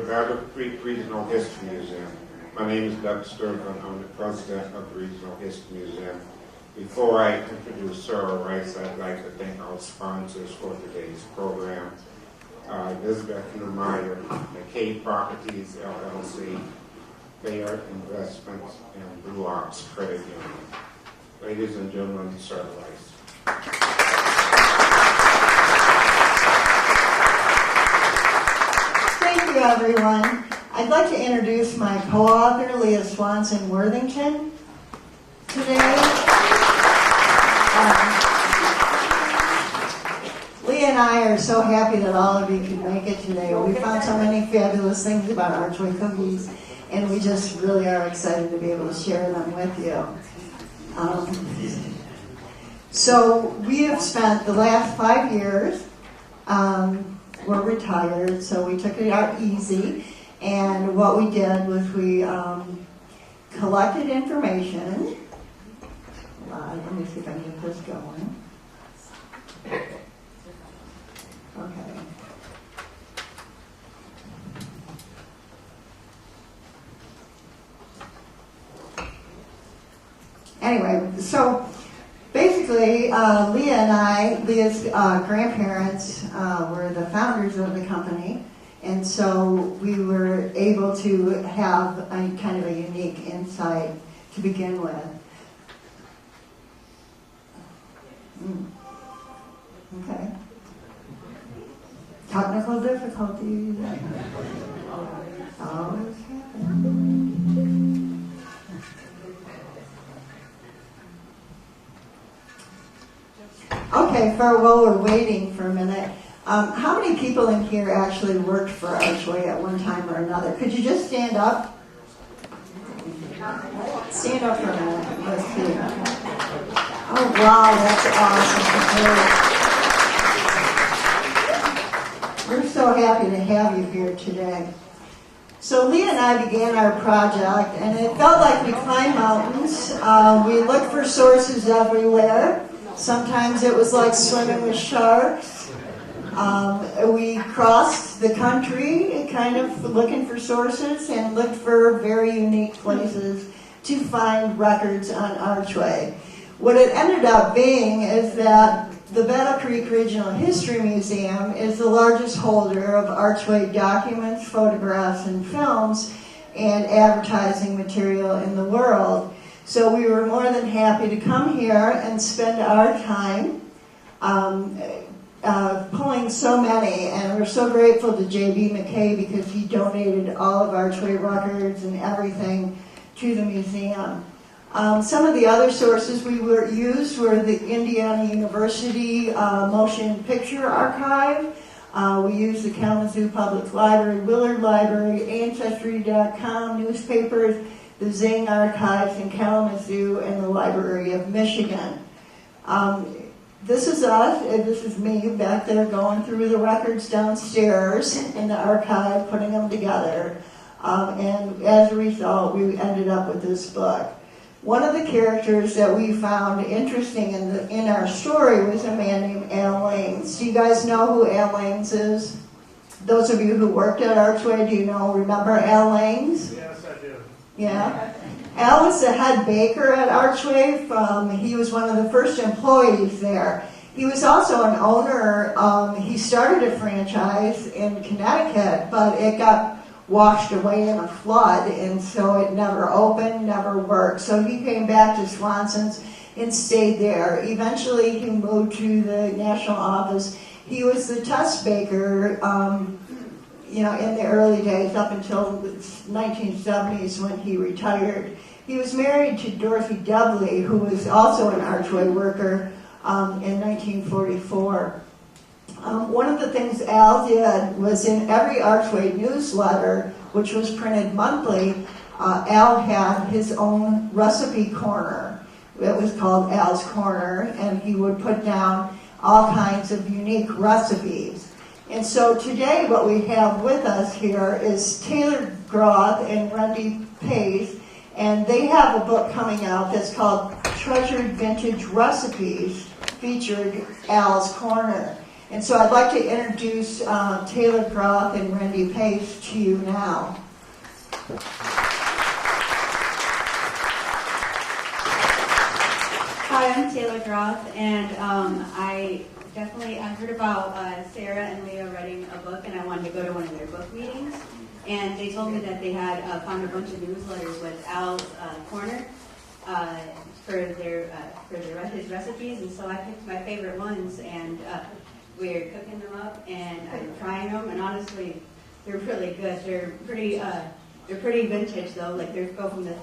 Battle Creek Regional History Museum. My name is Doug Sturgeon. I'm the president of the Regional History Museum. Before I introduce Sarah Rice, I'd like to thank our sponsors for today's program. Elizabeth Neumeyer, McKay Properties, LLC, Bayer Investments, and Blue Ox Credit Union. Ladies and gentlemen, Sarah Rice. Thank you, everyone. I'd like to introduce my co-author, Leah Swanson Worthington, today. Leah and I are so happy that all of you could make it today. We found so many fabulous things about Archway Cookies, and we just really are excited to be able to share them with you. So we have spent the last 5 years, we're retired, so we took it out easy, and what we did was we collected information. Let me see if I can get this going. Okay. Anyway, so basically, Leah's grandparents were the founders of the company, and so we were able to have a kind of a unique insight to begin with. Okay. Technical difficulties. Always happen. Okay, while we're waiting for a minute, how many people in here actually worked for Archway at one time or another? Could you just stand up? Stand up for a minute. Let's see. Oh, wow, that's awesome. We're so happy to have you here today. So Leah and I began our project, and it felt like we climbed mountains. We looked for sources everywhere. Sometimes it was like swimming with sharks. We crossed the country kind of looking for sources and looked for very unique places to find records on Archway. What it ended up being is that the Battle Creek Regional History Museum is the largest holder of Archway documents, photographs, and films, and advertising material in the world. So we were more than happy to come here and spend our time pulling so many, and we're so grateful to J.B. McKay because he donated all of Archway records and everything to the museum. Some of the other sources we used were the Indiana University Motion Picture Archive. We used the Kalamazoo Public Library, Willard Library, Ancestry.com, newspapers, the Zing Archives in Kalamazoo, and the Library of Michigan. This is us, and this is me back there going through the records downstairs in the archive, putting them together. And as a result, we ended up with this book. One of the characters that we found interesting in our story was a man named Al Lanes. Do you guys know who Al Lanes is? Those of you who worked at Archway, remember Al Lanes? Yes, I do. Yeah. Al was the head baker at Archway. He was one of the first employees there. He was also an owner. He started a franchise in Connecticut, but it got washed away in a flood, and so it never opened, never worked. So he came back to Swanson's and stayed there. Eventually, he moved to the national office. He was the test baker, in the early days, up until the 1970s when he retired. He was married to Dorothy Dudley, who was also an Archway worker, in 1944. One of the things Al did was in every Archway newsletter, which was printed monthly, Al had his own recipe corner. It was called Al's Corner, and he would put down all kinds of unique recipes. And so today what we have with us here is Taylor Groth and Randy Pace, and they have a book coming out that's called Treasured Vintage Recipes, featured Al's Corner. And so I'd like to introduce Taylor Groth and Randy Pace to you now. Hi, I'm Taylor Groth, and I heard about Sarah and Leah writing a book, and I wanted to go to one of their book meetings. And they told me that they had found a bunch of newsletters with Al's Corner for his recipes, and so I picked my favorite ones, and we're cooking them up, and I'm trying them, and honestly, they're really good. They're pretty vintage though. Like they go from the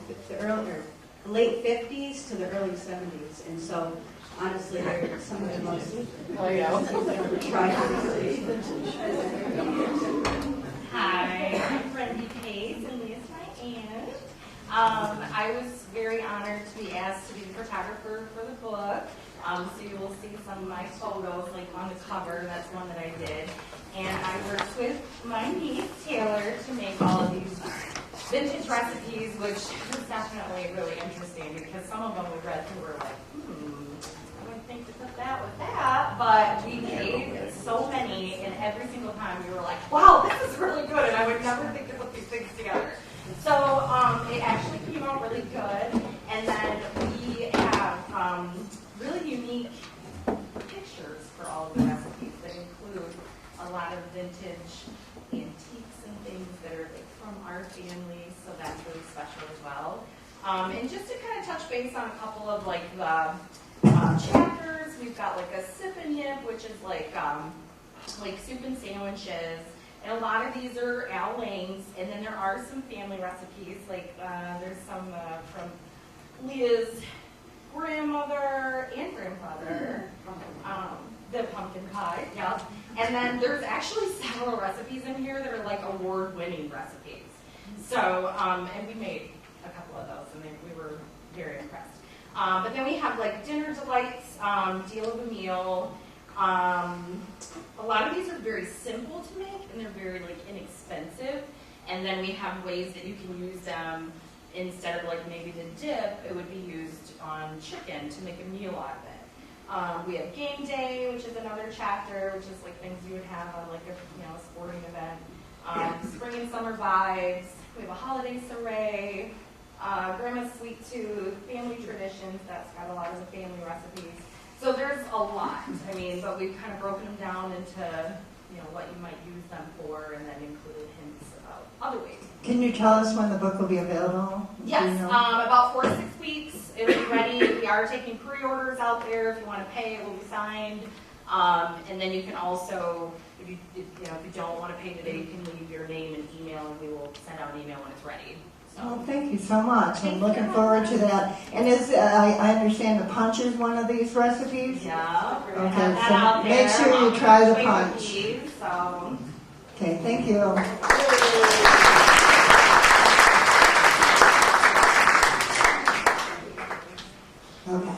late 50s to the early 70s, and so honestly, they're some of the most tried. Hi, I'm Randy Pace, and Leah's my aunt. I was very honored to be asked to be the photographer for the book. So you will see some of my photos, like on the cover. That's one that I did. And I worked with my niece, Taylor, to make all of these vintage recipes, which was definitely really interesting because some of them we read through were like, I wouldn't think to put that with that. But we made so many, and every single time we were like, wow, this is really good, and I would never think to put these things together. So it actually came out really good, and then we have really unique pictures for all of the recipes that include a lot of vintage antiques and things that are like from our family, so that's really special as well. And just to kind of touch base on a couple of like the chapters, we've got like a sip and nip, which is like soup and sandwiches. And a lot of these are Al Lang's, and then there are some family recipes, like there's some from Leah's grandmother and grandfather, the pumpkin pie, yeah. And then there's actually several recipes in here that are like award-winning recipes. So, and we made a couple of those, and we were very impressed. But then we have like dinner delights, deal of the meal. A lot of these are very simple to make, and they're very like inexpensive. And then we have ways that you can use them instead of like maybe the dip. It would be used on chicken to make a meal out of it. We have game day, which is another chapter, which is like things you would have on like a sporting event. Spring and summer vibes. We have a holiday soiree. Grandma's sweet tooth, family traditions. That's got a lot of the family recipes. So there's a lot, but we've kind of broken them down into, what you might use them for, and then included hints about other ways. Can you tell us when the book will be available? Yes, about 4 to 6 weeks. It'll be ready. We are taking pre-orders out there. If you want to pay, it will be signed. And then you can also, if you don't want to pay today, you can leave your name and email, and we will send out an email when it's ready. Well, thank you so much. I'm looking forward to that. And I understand the punch is one of these recipes? Yeah. Okay, so make sure you try the punch. Cookies, so. Okay, thank you. Okay.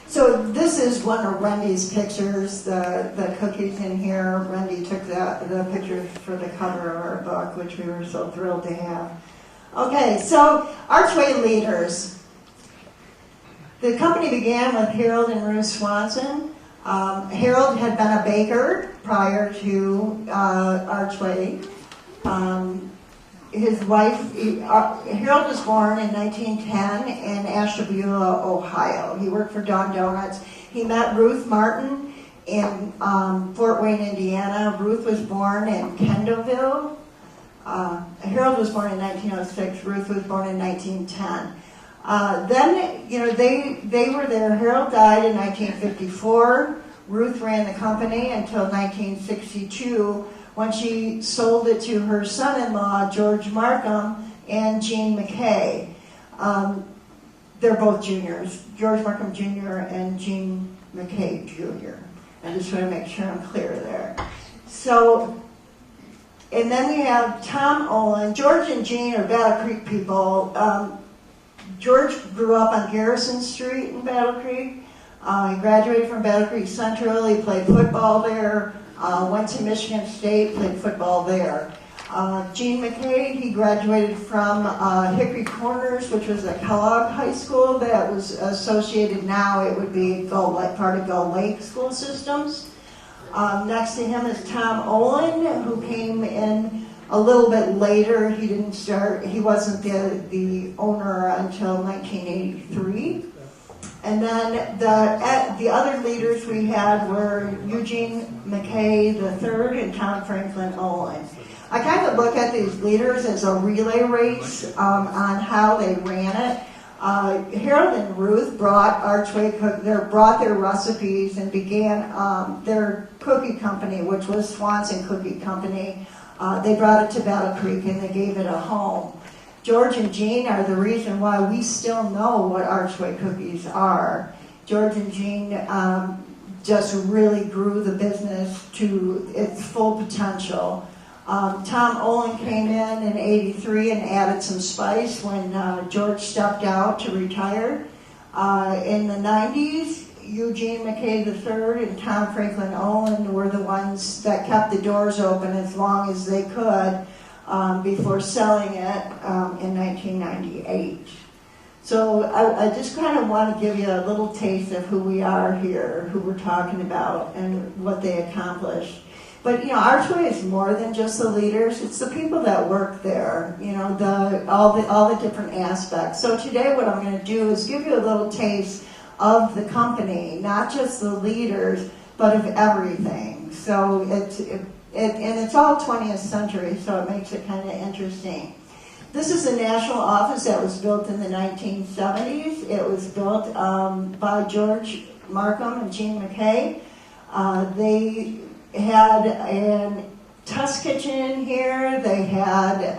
So this is one of Wendy's pictures, the cookies in here. Wendy took the pictures for the cover of our book, which we were so thrilled to have. Okay, so Archway leaders. The company began with Harold and Ruth Swanson. Harold had been a baker prior to Archway. His wife, Harold was born in 1910 in Ashtabula, Ohio. He worked for Don Donuts. He met Ruth Martin in Fort Wayne, Indiana. Ruth was born in Kendallville. Harold was born in 1906. Ruth was born in 1910. Then, they were there. Harold died in 1954. Ruth ran the company until 1962 when she sold it to her son-in-law, George Markham, and Jean McKay. They're both juniors, George Markham Jr. and Jean McKay Jr. I just want to make sure I'm clear there. So, and then we have Tom Olin. George and Jean are Battle Creek people. George grew up on Garrison Street in Battle Creek. He graduated from Battle Creek Central. He played football there. Went to Michigan State, played football there. Jean McKay, he graduated from Hickory Corners, which was a Kellogg high school that was associated now. It would be part of Gull Lake school systems. Next to him is Tom Olin, who came in a little bit later. He wasn't the owner until 1983. And then the other leaders we had were Eugene McKay III and Tom Franklin Olin. I kind of look at these leaders as a relay race on how they ran it. Harold and Ruth brought brought their recipes and began their cookie company, which was Swanson Cookie Company. They brought it to Battle Creek and they gave it a home. George and Jean are the reason why we still know what Archway Cookies are. George and Jean just really grew the business to its full potential. Tom Olin came in '83 and added some spice when George stepped out to retire. In the 90s, Eugene McKay III and Tom Franklin Olin were the ones that kept the doors open as long as they could before selling it in 1998. So I just kind of want to give you a little taste of who we are here, who we're talking about, and what they accomplished. But Archway is more than just the leaders; it's the people that work there. All the different aspects. So today, what I'm going to do is give you a little taste of the company, not just the leaders, but of everything. So it's all 20th century, so it makes it kind of interesting. This is the national office that was built in the 1970s. It was built by George Markham and Jean McKay. They had a test kitchen here. They had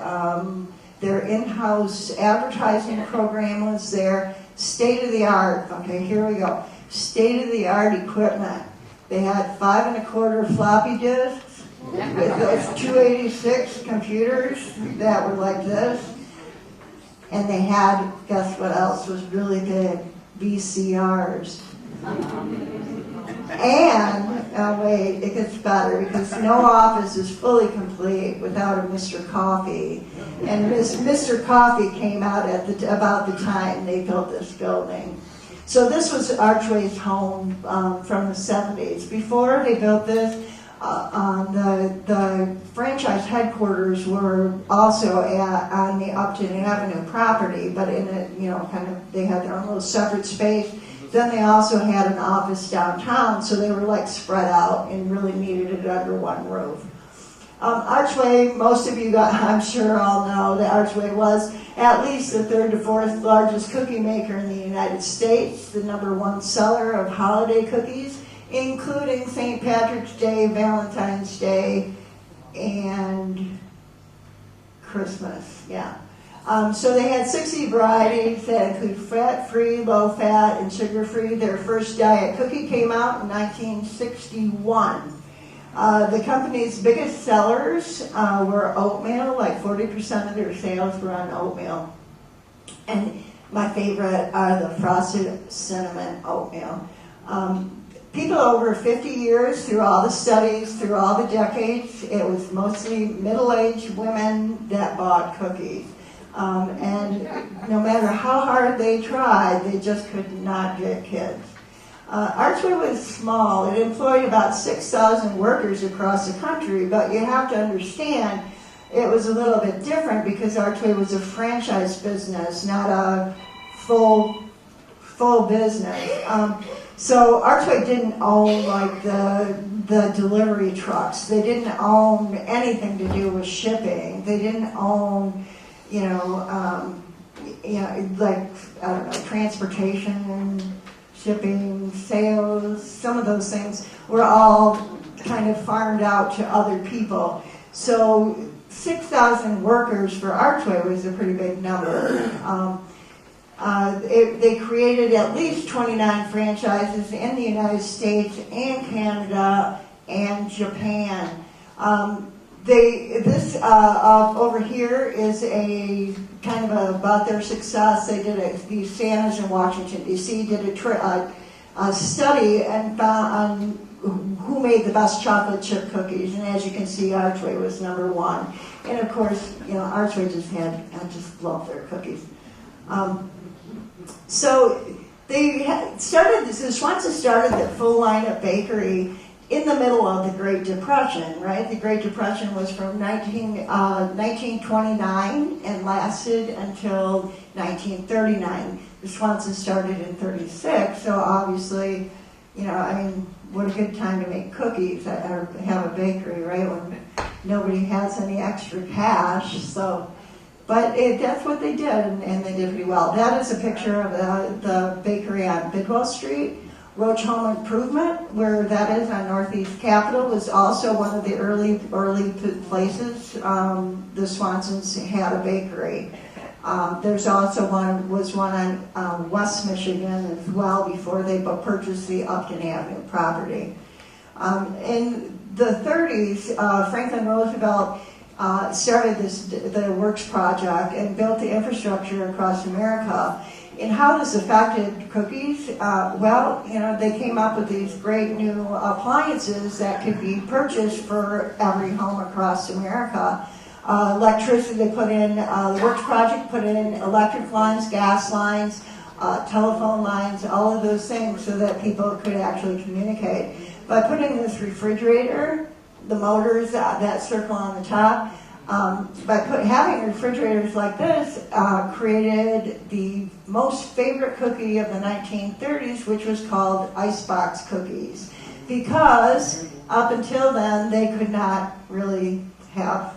their in-house advertising program was there. State-of-the-art, okay, here we go. State-of-the-art equipment. They had 5 1/4 floppy disks with those 286 computers that were like this. And they had, guess what else was really big? VCRs. And, oh wait, it gets better because no office is fully complete without a Mr. Coffee. And Mr. Coffee came out at about the time they built this building. So this was Archway's home from the 70s. Before they built this, the franchise headquarters were also on the Upton Avenue property, but in they had their own little separate space. Then they also had an office downtown, so they were like spread out and really needed it under one roof. Archway, most of you I'm sure all know that Archway was at least the 3rd to 4th largest cookie maker in the United States, the #1 seller of holiday cookies, including St. Patrick's Day, Valentine's Day, and Christmas, yeah. So they had 60 varieties that include fat-free, low-fat, and sugar-free. Their first diet cookie came out in 1961. The company's biggest sellers were oatmeal, like 40% of their sales were on oatmeal. And my favorite are the frosted cinnamon oatmeal. People over 50 years, through all the studies, through all the decades, it was mostly middle-aged women that bought cookies. And no matter how hard they tried, they just could not get kids. Archway was small. It employed about 6,000 workers across the country, but you have to understand it was a little bit different because Archway was a franchise business, not a full business. So Archway didn't own like the delivery trucks. They didn't own anything to do with shipping. They didn't own transportation, shipping, sales. Some of those things were all kind of farmed out to other people. So 6,000 workers for Archway was a pretty big number. They created at least 29 franchises in the United States and Canada and Japan. Over here is a kind of about their success. They did these Santas in Washington, D.C. did a study and found on who made the best chocolate chip cookies. And as you can see, Archway was #1. And of course, Archway I just love their cookies. So they Swanson started the full line of bakery in the middle of the Great Depression, right? The Great Depression was from 1929 and lasted until 1939. The Swansons started in 36, so obviously, you know, I mean, what a good time to make cookies or have a bakery, right? When nobody has any extra cash, so. But that's what they did, and they did pretty well. That is a picture of the bakery on Bidwell Street. Roach Home Improvement, where that is on Northeast Capitol, was also one of the early places the Swansons had a bakery. There's also one on West Michigan as well before they purchased the Upton Avenue property. In the 30s, Franklin Roosevelt started the Works Project and built the infrastructure across America. And how this affected cookies? Well, you know, they came up with these great new appliances that could be purchased for every home across America. Electricity, they put in, the Works Project put in electric lines, gas lines, telephone lines, all of those things so that people could actually communicate. By putting this refrigerator, the motors, that circle on the top, having refrigerators like this created the most favorite cookie of the 1930s, which was called icebox cookies, because up until then they could not really have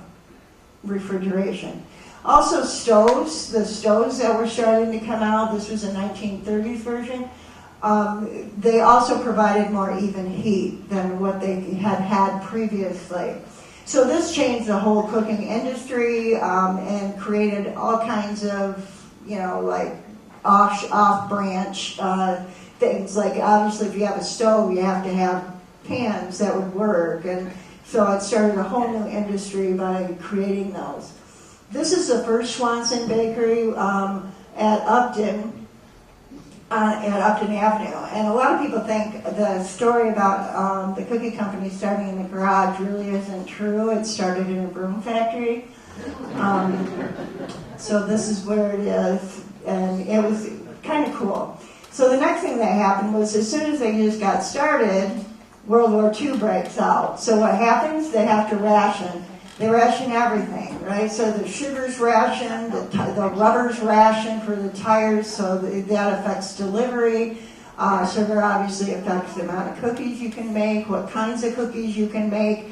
refrigeration. Also stoves, the stoves that were starting to come out, this was a 1930s version, they also provided more even heat than what they had previously. So this changed the whole cooking industry and created all kinds of, you know, like off-branch things. Like obviously if you have a stove, you have to have pans that would work. And so it started a whole new industry by creating those. This is the first Swanson bakery at Upton Avenue. And a lot of people think the story about the cookie company starting in the garage really isn't true. It started in a broom factory. So this is where it is, and it was kind of cool. So the next thing that happened was as soon as they just got started, World War II breaks out. So what happens? They have to ration. They ration everything, right? So the sugar's rationed, the rubber's rationed for the tires, so that affects delivery. Sugar obviously affects the amount of cookies you can make, what kinds of cookies you can make.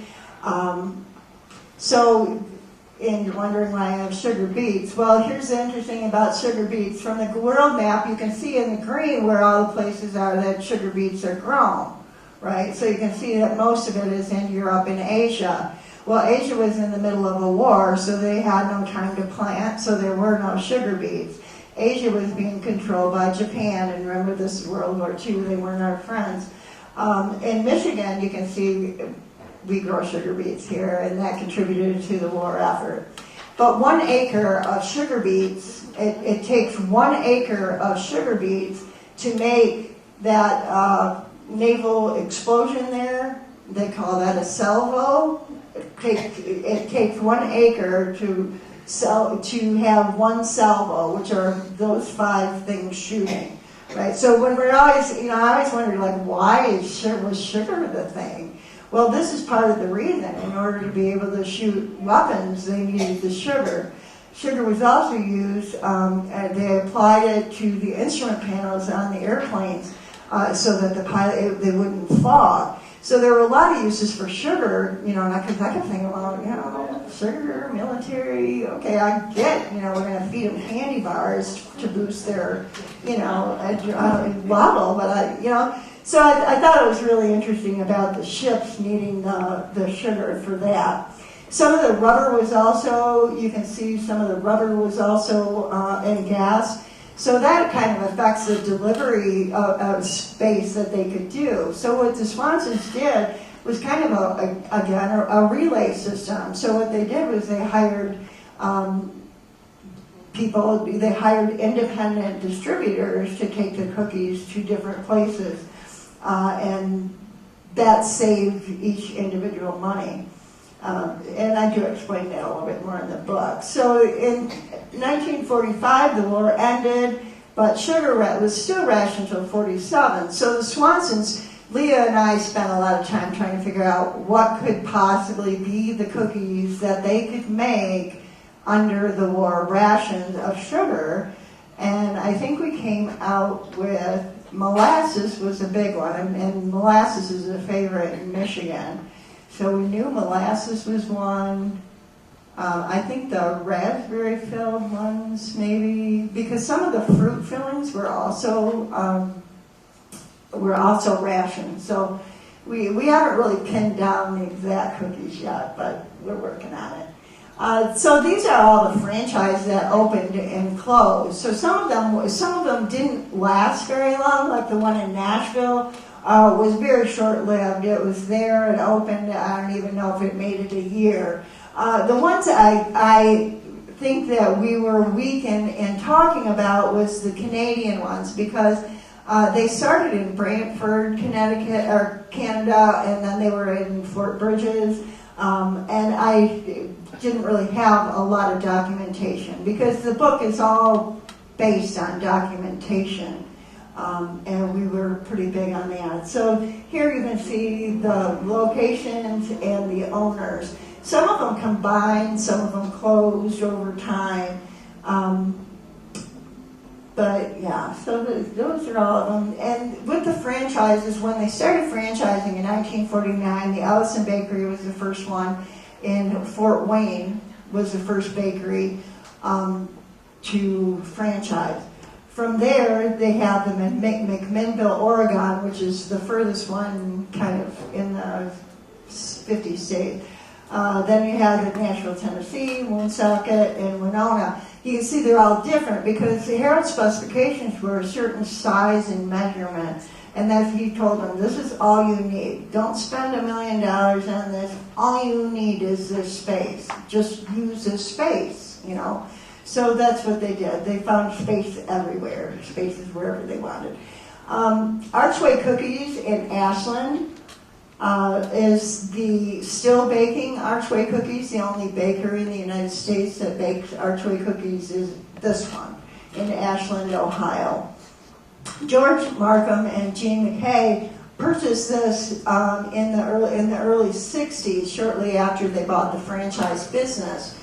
And you're wondering why I have sugar beets. Well, here's the interesting thing about sugar beets. From the world map, you can see in the green where all the places are that sugar beets are grown, right? So you can see that most of it is in Europe and Asia. Well, Asia was in the middle of a war, so they had no time to plant, so there were no sugar beets. Asia was being controlled by Japan, and remember this is World War II, they weren't our friends. In Michigan, you can see we grow sugar beets here, and that contributed to the war effort. But 1 acre of sugar beets, it takes 1 acre of sugar beets to make that naval explosion there. They call that a salvo. It takes 1 acre to have one salvo, which are those 5 things shooting, right? So when we're always, I always wondered, like, why was sugar the thing? Well, this is part of the reason. In order to be able to shoot weapons, they needed the sugar. Sugar was also used, and they applied it to the instrument panels on the airplanes so that they wouldn't fog. So there were a lot of uses for sugar, and I kept thinking, well, sugar, military, okay, I get, we're going to feed them candy bars to boost their, level, but so I thought it was really interesting about the ships needing the sugar for that. Some of the rubber was also, you can see some of the rubber was also in gas. So that kind of affects the delivery of space that they could do. So what the Swansons did was kind of a relay system. So what they did was they hired they hired independent distributors to take the cookies to different places. And that saved each individual money. And I do explain that a little bit more in the book. So in 1945, the war ended, but sugar was still rationed until 47. So the Swansons, Leah and I spent a lot of time trying to figure out what could possibly be the cookies that they could make under the war rations of sugar. And I think we came out with molasses was a big one, and molasses is a favorite in Michigan. So we knew molasses was one. I think the raspberry filled ones maybe, because some of the fruit fillings were also rationed. So we haven't really pinned down the exact cookies yet, but we're working on it. So these are all the franchises that opened and closed. So some of them didn't last very long, like the one in Nashville was very short-lived. It was there, it opened, I don't even know if it made it a year. The ones I think that we were weak in talking about was the Canadian ones, because they started in Brantford, Connecticut, or Canada, and then they were in Fort Bridges. And I didn't really have a lot of documentation, because the book is all based on documentation, and we were pretty big on that. So here you can see the locations and the owners. Some of them combined, some of them closed over time. But yeah, so those are all of them. And with the franchises, when they started franchising in 1949, the Ellison Bakery was the first one, in Fort Wayne was the first bakery to franchise. From there, they have them in McMinnville, Oregon, which is the furthest one kind of in the 50 states. Then you have the Nashville, Tennessee, Woonsocket, and Winona. You can see they're all different because the Herald specifications were a certain size and measurement. And that he told them, this is all you need. Don't spend $1 million on this. All you need is this space. Just use this space, you know. So that's what they did. They found space everywhere, spaces wherever they wanted. Archway Cookies in Ashland is the still baking Archway Cookies. The only bakery in the United States that bakes Archway Cookies is this one in Ashland, Ohio. George Markham and Jean McKay purchased this in the early 60s, shortly after they bought the franchise business.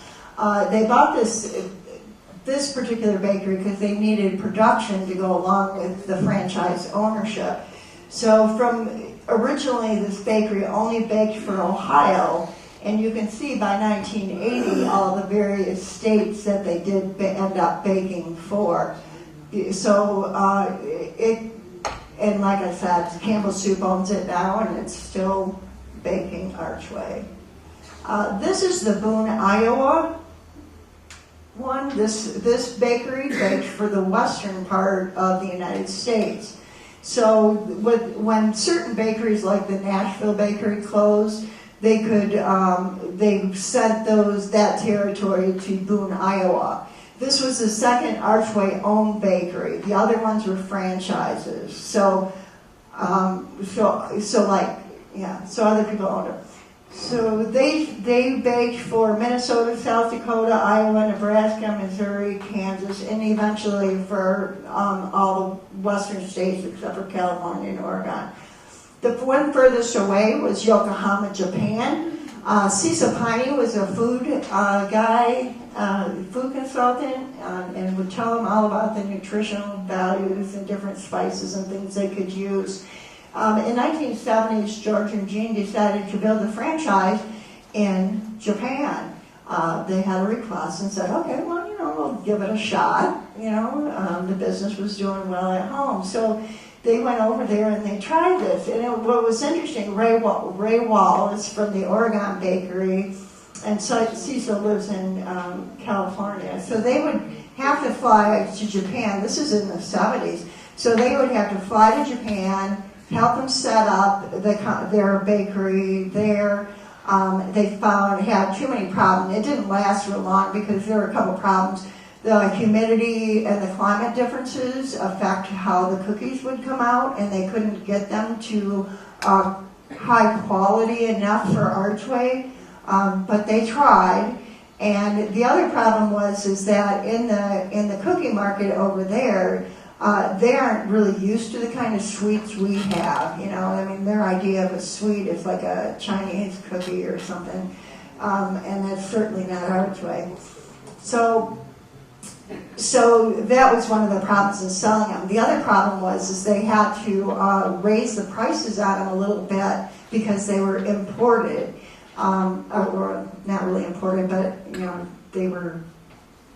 They bought this particular bakery because they needed production to go along with the franchise ownership. So originally this bakery only baked for Ohio, and you can see by 1980 all the various states that they did end up baking for. So and like I said, Campbell Soup owns it now, and it's still baking Archway. This is the Boone, Iowa one. This bakery baked for the western part of the United States. So when certain bakeries like the Nashville bakery closed, they sent that territory to Boone, Iowa. This was the second Archway-owned bakery. The other ones were franchises. So other people owned it. So they baked for Minnesota, South Dakota, Iowa, Nebraska, Missouri, Kansas, and eventually for all the western states except for California and Oregon. The one furthest away was Yokohama, Japan. Cecil Piney was a food guy, food consultant, and would tell them all about the nutritional values and different spices and things they could use. In 1970s, George and Jean decided to build a franchise in Japan. They had a request and said, okay, well, we'll give it a shot. The business was doing well at home. So they went over there and they tried this. And what was interesting, Ray Wall is from the Oregon bakery, and Cecil lives in California. So they would have to fly to Japan. This is in the 70s. So they would have to fly to Japan, help them set up their bakery there. They had too many problems. It didn't last real long because there were a couple problems. The humidity and the climate differences affect how the cookies would come out, and they couldn't get them to high quality enough for Archway, but they tried. And the other problem is that in the cookie market over there, they aren't really used to the kind of sweets we have, you know. I mean, their idea of a sweet is like a Chinese cookie or something, and that's certainly not Archway. So that was one of the problems in selling them. The other problem was they had to raise the prices on them a little bit because they were imported, or not really imported, but you know, they were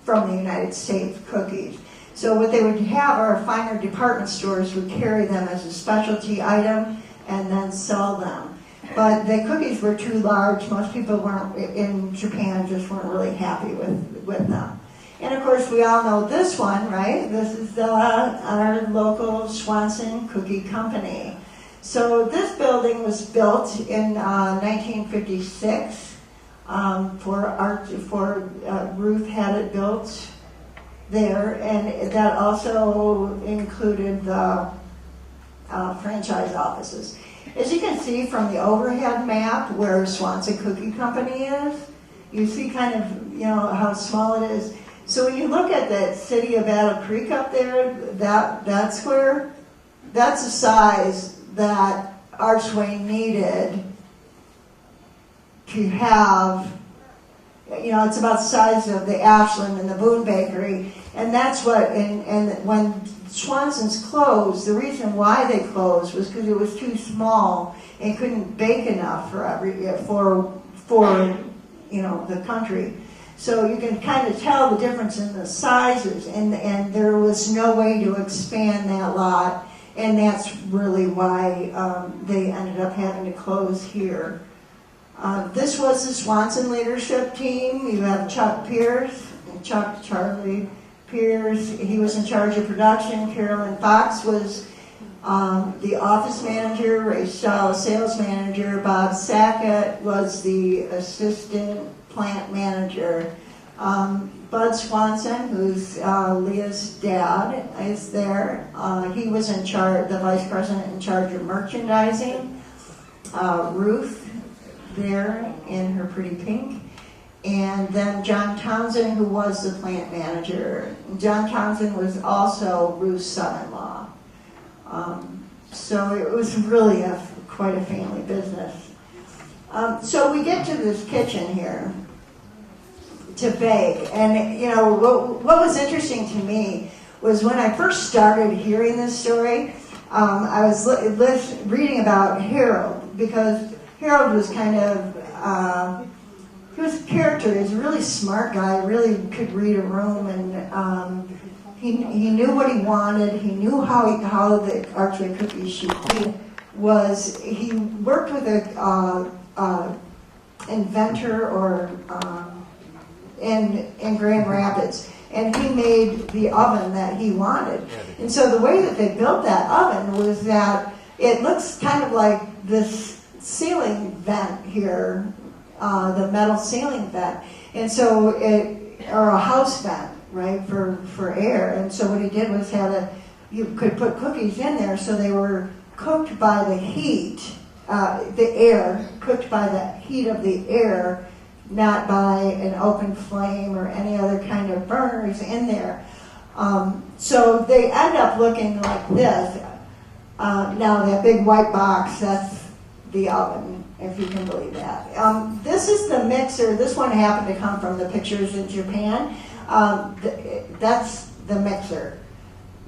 from the United States cookies. So what they would have are finer department stores would carry them as a specialty item and then sell them. But the cookies were too large. Most people weren't in Japan just weren't really happy with them. And of course, we all know this one, right? This is our local Swanson Cookie Company. So this building was built in 1956. Ruth had it built there, and that also included the franchise offices. As you can see from the overhead map where Swanson Cookie Company is, you see kind of, you know, how small it is. So when you look at the city of Battle Creek up there, that square, that's the size that Archway needed to have. You know, it's about the size of the Ashland and the Boone Bakery, and that's what. And when Swanson's closed, the reason why they closed was because it was too small and couldn't bake enough for you know, the country. So you can kind of tell the difference in the sizes, and there was no way to expand that lot, and that's really why they ended up having to close here. This was the Swanson leadership team. You have Chuck Pierce, Charlie Pierce. He was in charge of production. Carolyn Fox was the office manager. Ray Shaw, sales manager. Bob Sackett was the assistant plant manager. Bud Swanson, who's Leah's dad, is there. He was in charge, the vice president in charge of merchandising. Ruth, there in her pretty pink, and then John Townsend, who was the plant manager. John Townsend was also Ruth's son-in-law. So it was really quite a family business. So we get to this kitchen here to bake, and you know what was interesting to me was when I first started hearing this story, I was reading about Harold, because Harold was kind of, he was a character. He was a really smart guy, really could read a room, and he knew what he wanted. He knew how the Archway cookies should be. He worked with a inventor in Grand Rapids, and he made the oven that he wanted. And so the way that they built that oven was that it looks kind of like this ceiling vent here, the metal ceiling vent, and so or a house vent, right, for air. And so what he did was you could put cookies in there, so they were cooked by the heat, cooked by the heat of the air, not by an open flame or any other kind of burners in there. So they end up looking like this. Now that big white box, that's the oven, if you can believe that. This is the mixer. This one happened to come from the pictures in Japan. That's the mixer.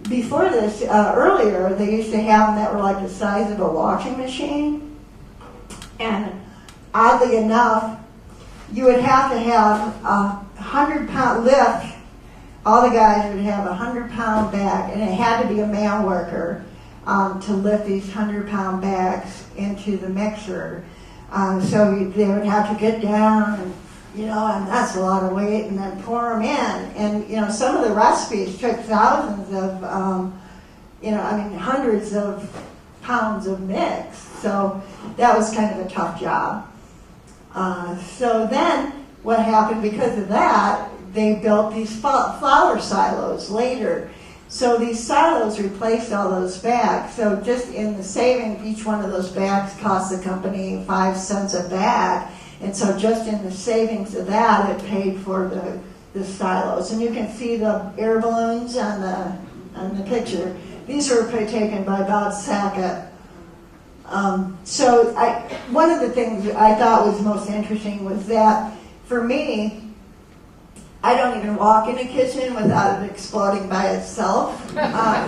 Before this, earlier, they used to have them that were like the size of a washing machine. And oddly enough, you would have to have a 100-pound lift. All the guys would have a 100-pound bag, and it had to be a male worker to lift these 100-pound bags into the mixer. So they would have to get down, and and that's a lot of weight, and then pour them in. And some of the recipes took thousands of, hundreds of pounds of mix. So that was kind of a tough job. So then what happened because of that, they built these flour silos later. So these silos replaced all those bags. So just in the savings, each one of those bags cost the company 5 cents a bag. And so just in the savings of that, it paid for the silos. And you can see the air balloons on on the picture. These were taken by Bob Sackett. One of the things I thought was most interesting was that, for me, I don't even walk in a kitchen without it exploding by itself.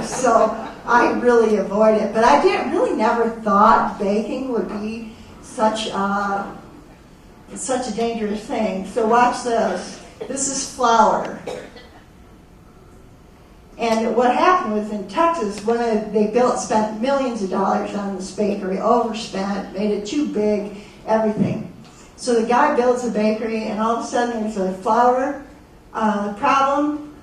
So I really avoid it. But I really never thought baking would be such a dangerous thing. So watch this. This is flour. And what happened was in Texas, spent millions of dollars on this bakery, overspent, made it too big, everything. So the guy builds a bakery, and all of a sudden there's a flour problem.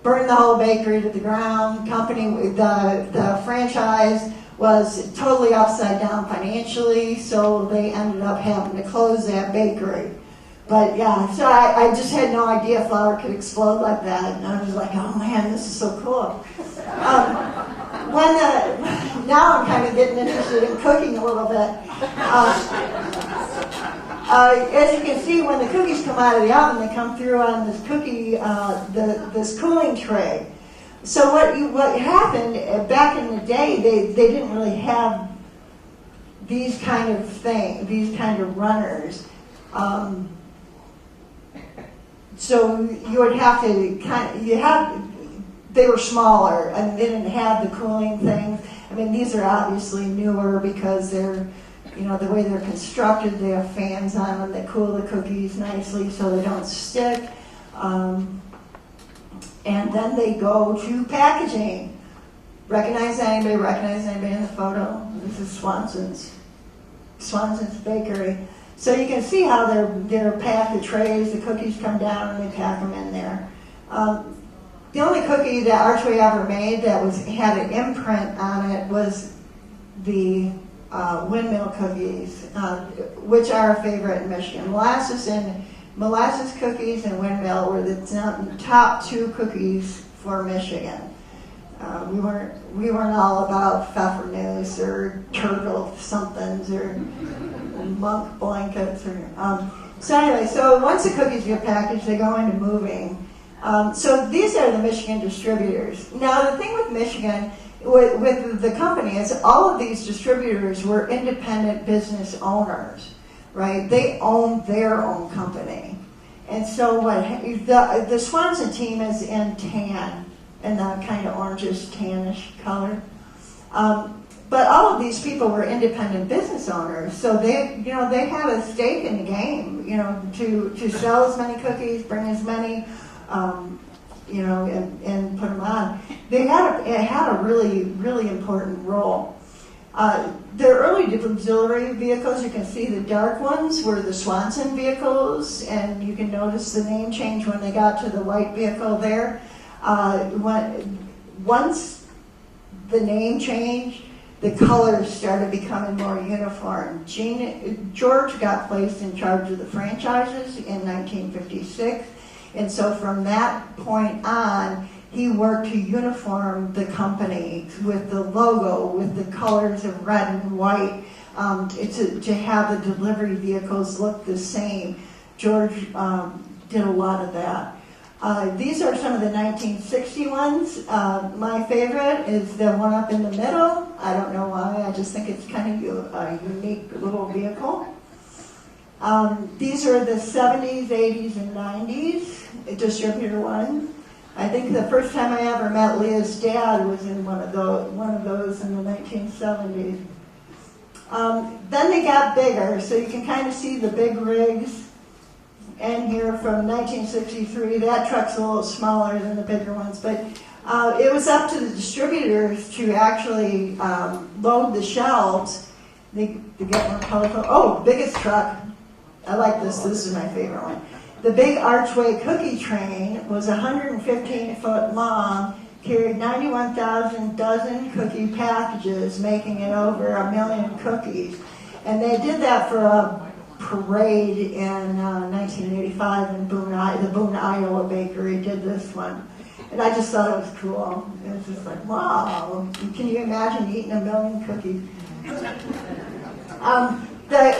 Burned the whole bakery to the ground. The franchise was totally upside down financially, so they ended up having to close that bakery. But yeah, so I just had no idea flour could explode like that, and I was like, oh man, this is so cool. Now I'm kind of getting interested in cooking a little bit. As you can see, when the cookies come out of the oven, they come through on this this cooling tray. So what happened back in the day, they didn't really have these kind of runners. So you would have to they were smaller and they didn't have the cooling things. I mean, these are obviously newer because they're, the way they're constructed, they have fans on them that cool the cookies nicely so they don't stick. And then they go to packaging. Recognize anybody in the photo? This is Swanson's Bakery. So you can see how they're packed, the trays, the cookies come down and they pack them in there. The only cookie that Archway ever made that had an imprint on it was the windmill cookies, which are a favorite in Michigan. Molasses cookies and windmill were the top two cookies for Michigan. We weren't all about Pfeffernuss or turtle somethings or monk blankets so anyway, so once the cookies get packaged, they go into moving. So these are the Michigan distributors. Now the thing with Michigan, with the company, is all of these distributors were independent business owners, right? They owned their own company. And so the Swanson team is in tan, and the kind of orangish, tannish color. But all of these people were independent business owners, so they had a stake in the game, to sell as many cookies, bring as many, and put them on. It had a really, really important role. Their early delivery vehicles, you can see the dark ones were the Swanson vehicles, and you can notice the name change when they got to the white vehicle there. Once the name changed, the colors started becoming more uniform. George got placed in charge of the franchises in 1956, and so from that point on, he worked to uniform the company with the logo, with the colors of red and white, to have the delivery vehicles look the same. George did a lot of that. These are some of the 1960 ones. My favorite is the one up in the middle. I don't know why, I just think it's kind of a unique little vehicle. These are the 70s, 80s, and 90s distributor ones. I think the first time I ever met Leah's dad was in one of those in the 1970s. Then they got bigger, so you can kind of see the big rigs. And here from 1963, that truck's a little smaller than the bigger ones, but it was up to the distributors to actually load the shelves. They get more colorful. Oh, biggest truck. I like this. This is my favorite one. The big Archway cookie train was 115 foot long, carried 91,000 dozen cookie packages, making it over 1 million cookies. And they did that for a parade in 1985 in the Boone, Iowa bakery did this one. And I just thought it was cool. It was just like, wow, can you imagine eating 1 million cookies?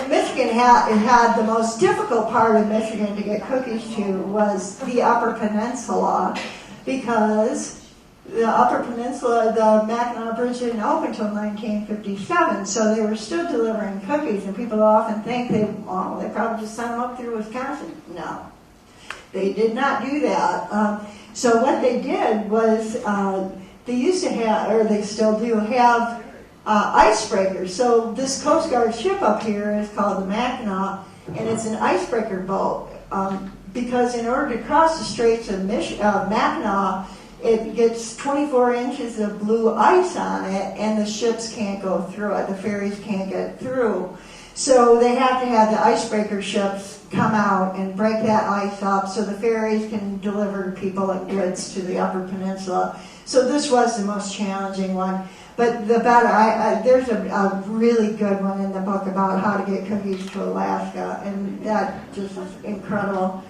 Michigan had the most difficult part of Michigan to get cookies to was the Upper Peninsula. because the Upper Peninsula, the Mackinac Bridge didn't open until 1957, so they were still delivering cookies, and people often think they probably just sent them up through Wisconsin. No, they did not do that. So what they did was they used to have, or they still do have, icebreakers. So this Coast Guard ship up here is called the Mackinac, and it's an icebreaker boat because in order to cross the Straits of Mackinac, it gets 24 inches of blue ice on it, and the ships can't go through it. The ferries can't get through. So they have to have the icebreaker ships come out and break that ice up so the ferries can deliver people and goods to the Upper Peninsula. So this was the most challenging one. But the better, there's a really good one in the book about how to get cookies to Alaska, and that just is incredible.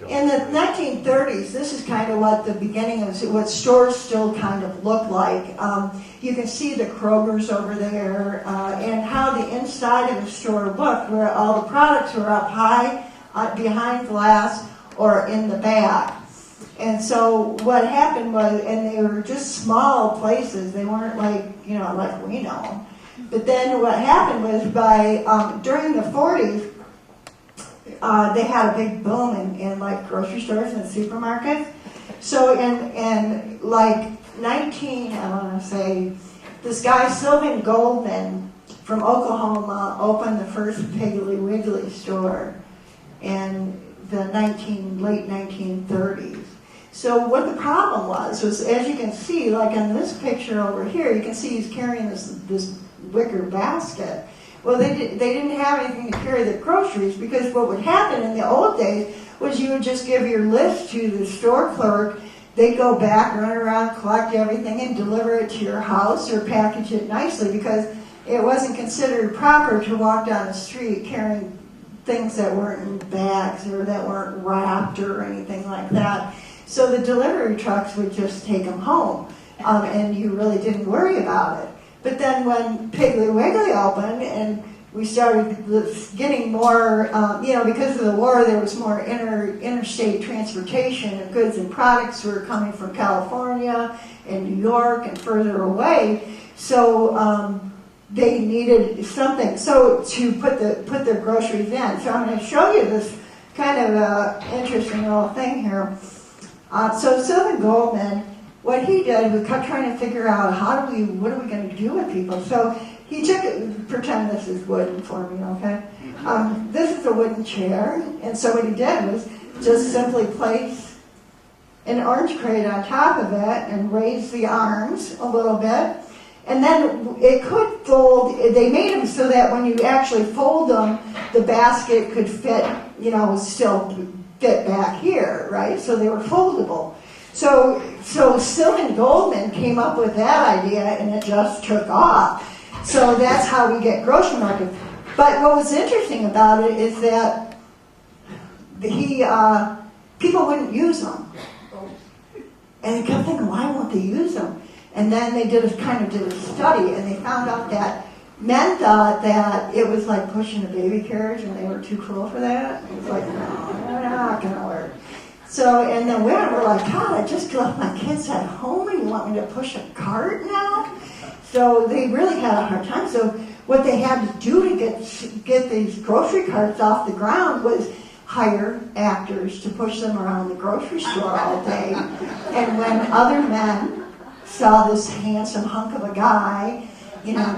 In the 1930s, this is kind of what the beginning of what stores still kind of look like. You can see the Kroger's over there, and how the inside of the store looked, where all the products were up high, behind glass, or in the back. And so what happened was, and they were just small places, they weren't like, like we know. But then what happened was during the 40s, they had a big boom in like grocery stores and supermarkets. So in like this guy Sylvan Goldman from Oklahoma opened the first Piggly Wiggly store in the late 1930s. So what the problem was, as you can see, like in this picture over here, you can see he's carrying this wicker basket. Well, they didn't have anything to carry the groceries, because what would happen in the old days was you would just give your list to the store clerk. They'd go back, run around, collect everything, and deliver it to your house or package it nicely, because it wasn't considered proper to walk down the street carrying things that weren't in bags or that weren't wrapped or anything like that. So the delivery trucks would just take them home, and you really didn't worry about it. But then when Piggly Wiggly opened and we started getting more, because of the war, there was more interstate transportation, and goods and products were coming from California and New York and further away. So they needed something to put their groceries in. So I'm going to show you this kind of interesting little thing here. So Sylvan Goldman, what he did, we kept trying to figure out what are we going to do with people. So he pretend this is wooden for me, okay? This is a wooden chair, and so what he did was just simply place an orange crate on top of it and raise the arms a little bit. And then it could fold. They made them so that when you actually fold them, the basket could fit, still fit back here, right? So they were foldable. So Sylvan Goldman came up with that idea, and it just took off. So that's how we get grocery markets. But what was interesting about it is that people wouldn't use them. And they kept thinking, why won't they use them? And then they did a study, and they found out that men thought that it was like pushing a baby carriage, and they were too cool for that. It was like, no, they're not going to work. So, and the women were like, God, I just left my kids at home, and you want me to push a cart now? So they really had a hard time. So what they had to do to get these grocery carts off the ground was hire actors to push them around the grocery store all day. And when other men saw this handsome hunk of a guy,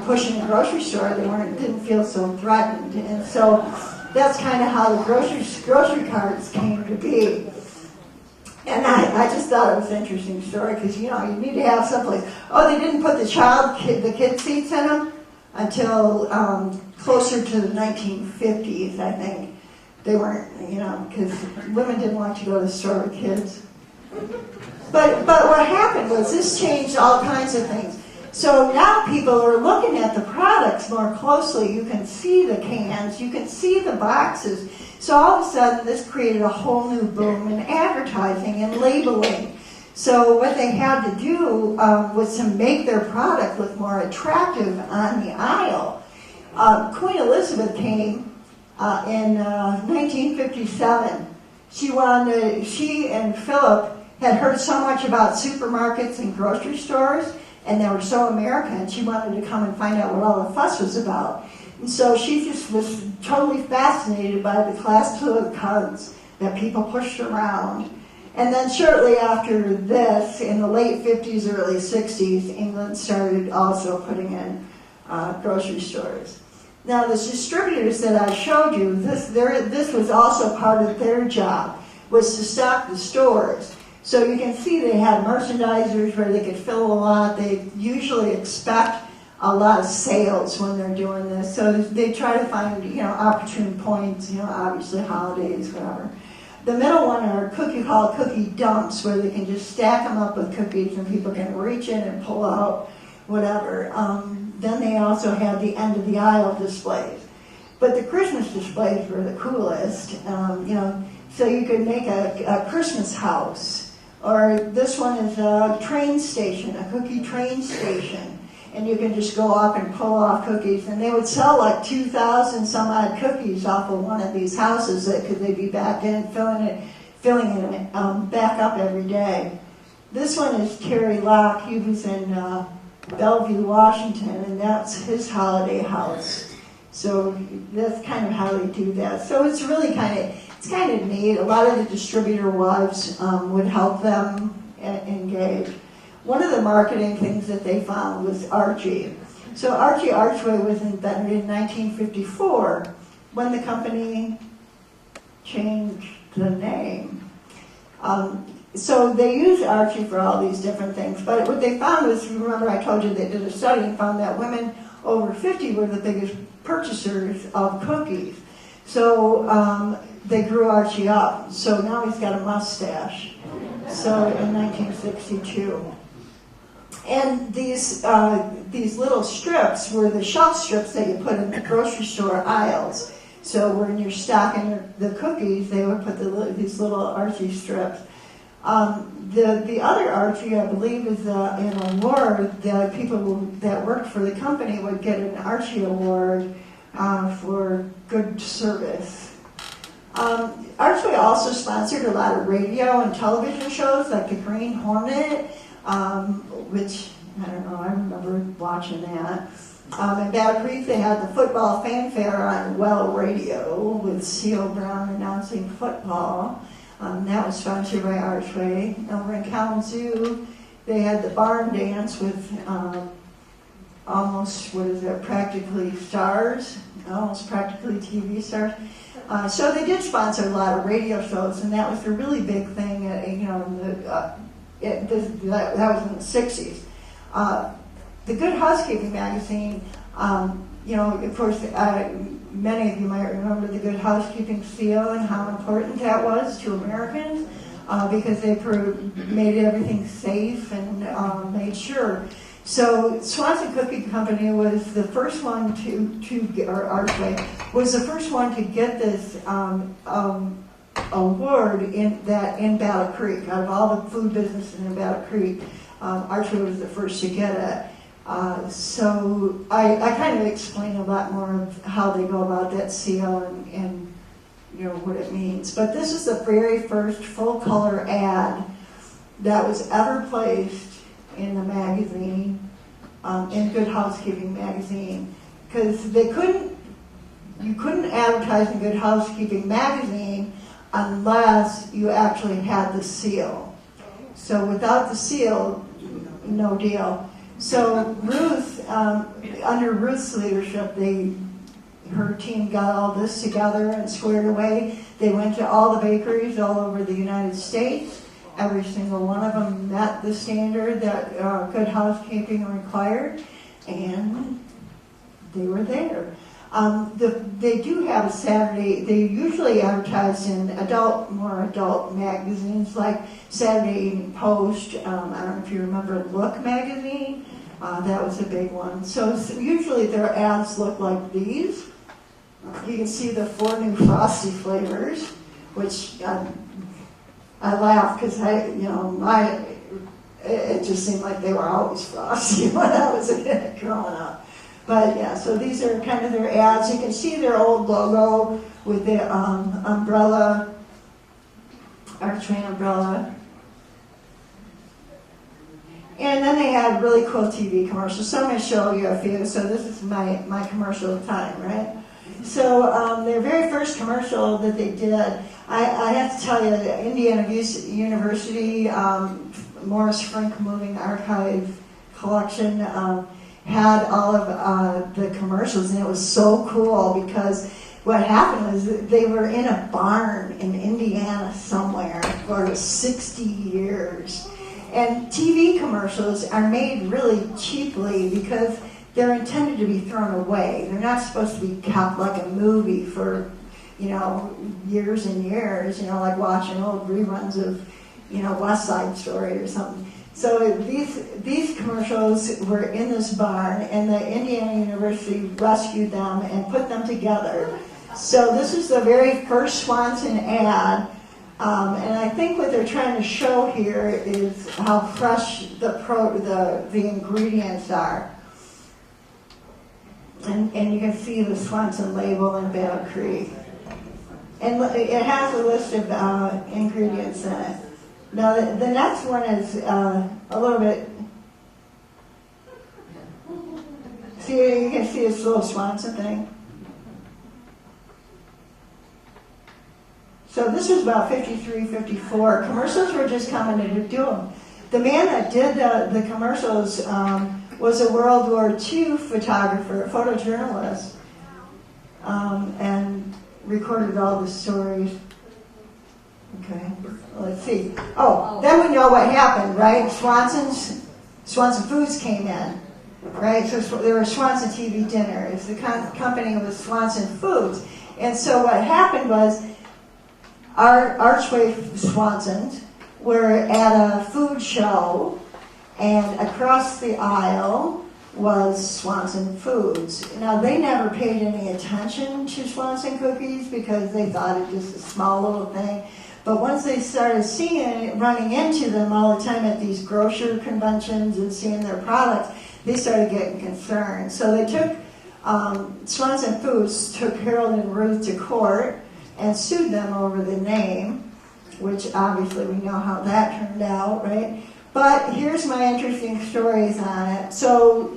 pushing the grocery store, they didn't feel so threatened. And so that's kind of how the grocery carts came to be. And I just thought it was an interesting story, because you need to have someplace. Oh, they didn't put the kid seats in them until closer to the 1950s, I think. They weren't, because women didn't want to go to the store with kids. But what happened was this changed all kinds of things. So now people are looking at the products more closely. You can see the cans, you can see the boxes. So all of a sudden, this created a whole new boom in advertising and labeling. So what they had to do was to make their product look more attractive on the aisle. Queen Elizabeth came in 1957. She and Philip had heard so much about supermarkets and grocery stores, and they were so American, she wanted to come and find out what all the fuss was about. And so she just was totally fascinated by the class of cards that people pushed around. And then shortly after this, in the late 50s, early 60s, England started also putting in grocery stores. Now, the distributors that I showed you, this was also part of their job, was to stock the stores. So you can see they had merchandisers where they could fill a lot. They usually expect a lot of sales when they're doing this. So they try to find, opportune points, obviously holidays, whatever. The middle one are called cookie dumps, where they can just stack them up with cookies and people can reach in and pull out whatever. Then they also had the end of the aisle displays. But the Christmas displays were the coolest, so you could make a Christmas house. Or this one is a train station, a cookie train station. And you can just go up and pull off cookies. And they would sell like 2,000 some odd cookies off of one of these houses because they'd be back in, filling it back up every day. This one is Terry Locke. He was in Bellevue, Washington, and that's his holiday house. So that's kind of how they do that. So it's really kind of neat. A lot of the distributor wives would help them engage. One of the marketing things that they found was Archie. So Archway was invented in 1954 when the company changed the name. So they used Archie for all these different things. But what they found was, remember I told you they did a study and found that women over 50 were the biggest purchasers of cookies. So they grew Archie up. So now he's got a mustache. So in 1962. And these little strips were the shelf strips that you put in the grocery store aisles. So when you're stocking the cookies, they would put these little Archie strips. The other Archie, I believe, is an award that people that worked for the company would get an Archie award for good service. Archway also sponsored a lot of radio and television shows like the Green Hornet, which, I don't know, I remember watching that. In Battle Creek, they had the football fanfare on Well Radio with C.O. Brown announcing football. That was sponsored by Archway. Over in Kalamazoo, they had the barn dance with practically stars, almost practically TV stars. So they did sponsor a lot of radio shows, and that was a really big thing, that was in the 60s. The Good Housekeeping magazine, of course, many of you might remember the Good Housekeeping seal and how important that was to Americans because they made everything safe and made sure. So Swanson Cookie Company was the first one or Archway was the first one to get this award in Battle Creek. Out of all the food businesses in Battle Creek, Archway was the first to get it. So I kind of explain a lot more of how they go about that seal and what it means. But this is the very first full color ad that was ever placed in the magazine, in Good Housekeeping magazine, because you couldn't advertise in Good Housekeeping magazine unless you actually had the seal. So without the seal, no deal. So Ruth, under Ruth's leadership, her team got all this together and squared away. They went to all the bakeries all over the United States. Every single one of them met the standard that Good Housekeeping required, and they were there. They do have a Saturday, they usually advertise in more adult magazines like Saturday Evening Post. I don't know if you remember Look magazine. That was a big one. So usually their ads look like these. You can see the 4 new Frosty flavors, which I laugh because it just seemed like they were always Frosty when I was a kid growing up. But yeah, so these are kind of their ads. You can see their old logo with the umbrella, Archway umbrella. And then they had really cool TV commercials. So I'm going to show you a few. So this is my commercial time, right? So their very first commercial that they did, I have to tell you, Indiana University, Morris Frank Moving Archive Collection had all of the commercials, and it was so cool because what happened was they were in a barn in Indiana somewhere for 60 years. And TV commercials are made really cheaply because they're intended to be thrown away. They're not supposed to be kept like a movie for, years and years, like watching old reruns of, West Side Story or something. So these commercials were in this barn, and the Indiana University rescued them and put them together. So this is the very first Swanson ad, and I think what they're trying to show here is how fresh the ingredients are. And you can see the Swanson label in Battle Creek. And it has a list of ingredients in it. Now the next one is a little bit, see, you can see this little Swanson thing. So this was about 53, 54. Commercials were just coming to do them. The man that did the commercials was a World War II photographer, photojournalist, and recorded all the stories. Okay, let's see. Oh, then we know what happened, right? Swanson Foods came in, right? So there were Swanson TV dinners. The company was Swanson Foods. And so what happened was our Archway Swansons were at a food show, and across the aisle was Swanson Foods. Now, they never paid any attention to Swanson Cookies because they thought it was just a small little thing. But once they started seeing it, running into them all the time at these grocery conventions and seeing their products, they started getting concerned. So they took, Swanson Foods took Harold and Ruth to court and sued them over the name, which obviously we know how that turned out, right? But here's my interesting stories on it. So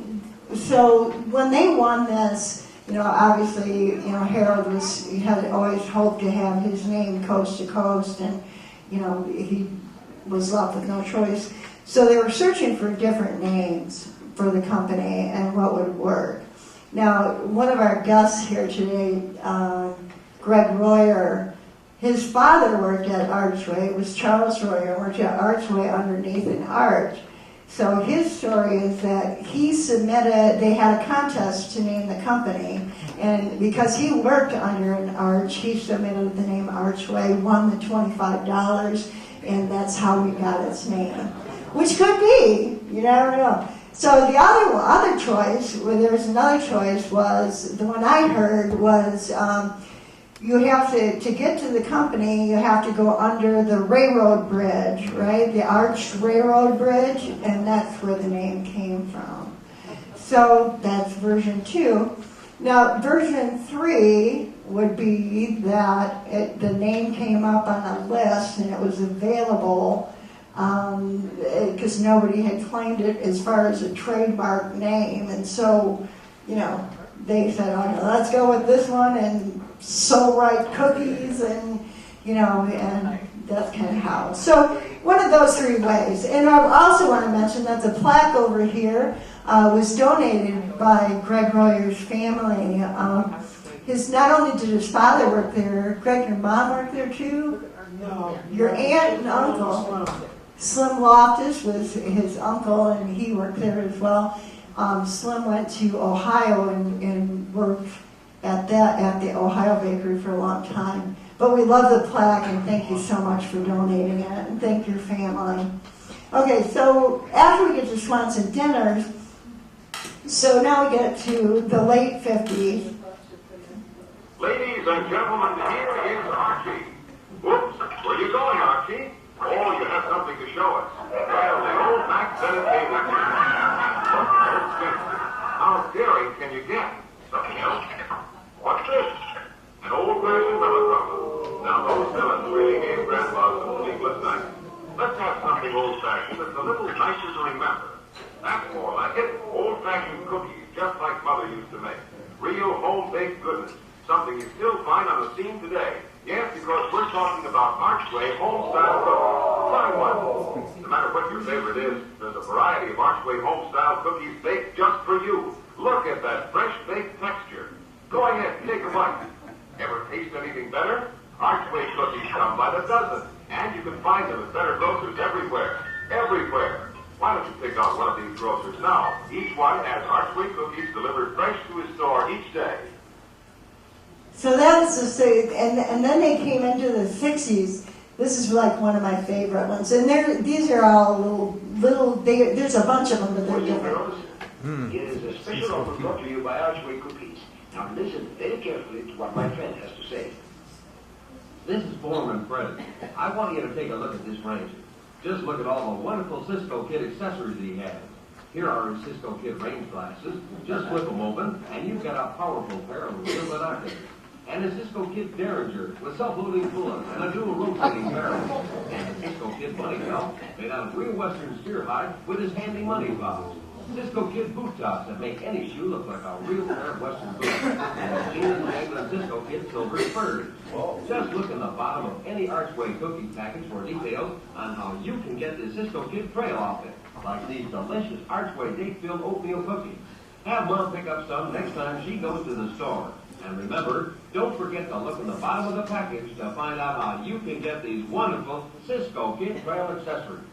when they won this, obviously, Harold had always hoped to have his name coast to coast, and, he was left with no choice. So they were searching for different names for the company and what would work. Now, one of our guests here today, Greg Royer, his father worked at Archway. It was Charles Royer, worked at Archway underneath an arch. So his story is that he submitted, they had a contest to name the company, and because he worked under an arch, he submitted the name Archway, won the $25, and that's how we got its name. Which could be, you never know. So the other choice, there's another choice, was, the one I heard was, you have to get to the company, you have to go under the railroad bridge, right? The Arch Railroad Bridge, and that's where the name came from. So that's version 2. Now, version 3 would be that the name came up on a list and it was available because nobody had claimed it as far as a trademark name. And so, they said, okay, let's go with this one, and So Right Cookies, and and that's kind of how. So one of those 3 ways. And I also want to mention that the plaque over here was donated by Greg Royer's family. Not only did his father work there, Greg, your mom worked there too? No. Your aunt and uncle. Slim Loftus was his uncle, and he worked there as well. Slim went to Ohio and worked at the Ohio bakery for a long time. But we love the plaque, and thank you so much for donating it, and thank your family. Okay, so after we get to Swanson dinners, so now we get to the late 50s. Ladies and gentlemen, here is Archie. Whoops, where are you going, Archie? Oh, you have something to show us. Well, the old Mac Senate table. How daring can you get? Something else? What's this? An old-fashioned melodrama. Now, those villains really gave Grandpa some sleepless nights. Let's have something old-fashioned that's a little little nicer to remember. That's more like it. Old-fashioned cookies, just like Mother used to make. Real home-baked goodness. Something you still find on the scene today. Yes, because we're talking about Archway home-style cookies. Try one. No matter what your favorite is, there's a variety of Archway home-style cookies baked just for you. Look at that fresh baked texture. Go ahead, take a bite. Ever taste anything better? Archway cookies come by the dozen, and you can find them at better grocers everywhere. Everywhere. Why don't you pick out one of these grocers now? Each one has Archway cookies delivered fresh to his store each day. So that was the say, and then they came into the 60s. This is like one of my favorite ones. And these are all there's a bunch of them, but they're different. Here is a special offer brought to you by Archway Cookies. Now listen very carefully to what my friend has to say. This is Foreman Fred. I want you to take a look at this Ranger. Just look at all the wonderful Cisco Kid accessories he has. Here are his Cisco Kid range glasses. Just flip them open, and you've got a powerful pair of real binoculars. And a Cisco Kid Derringer with self-loading bullets and a dual rotating barrel. And a Cisco Kid money belt made out of real Western steer hide with his handy money box. Cisco Kid boot tops that make any shoe look like a real pair of Western boots. And a clean and dangling Cisco Kid silver spurs. Just look in the bottom of any Archway cookie package for details on how you can get the Cisco Kid trail outfit, like these delicious Archway date-filled oatmeal cookies. Have Mom pick up some next time she goes to the store. And remember, don't forget to look in the bottom of the package to find out how you can get these wonderful Cisco Kid trail accessories.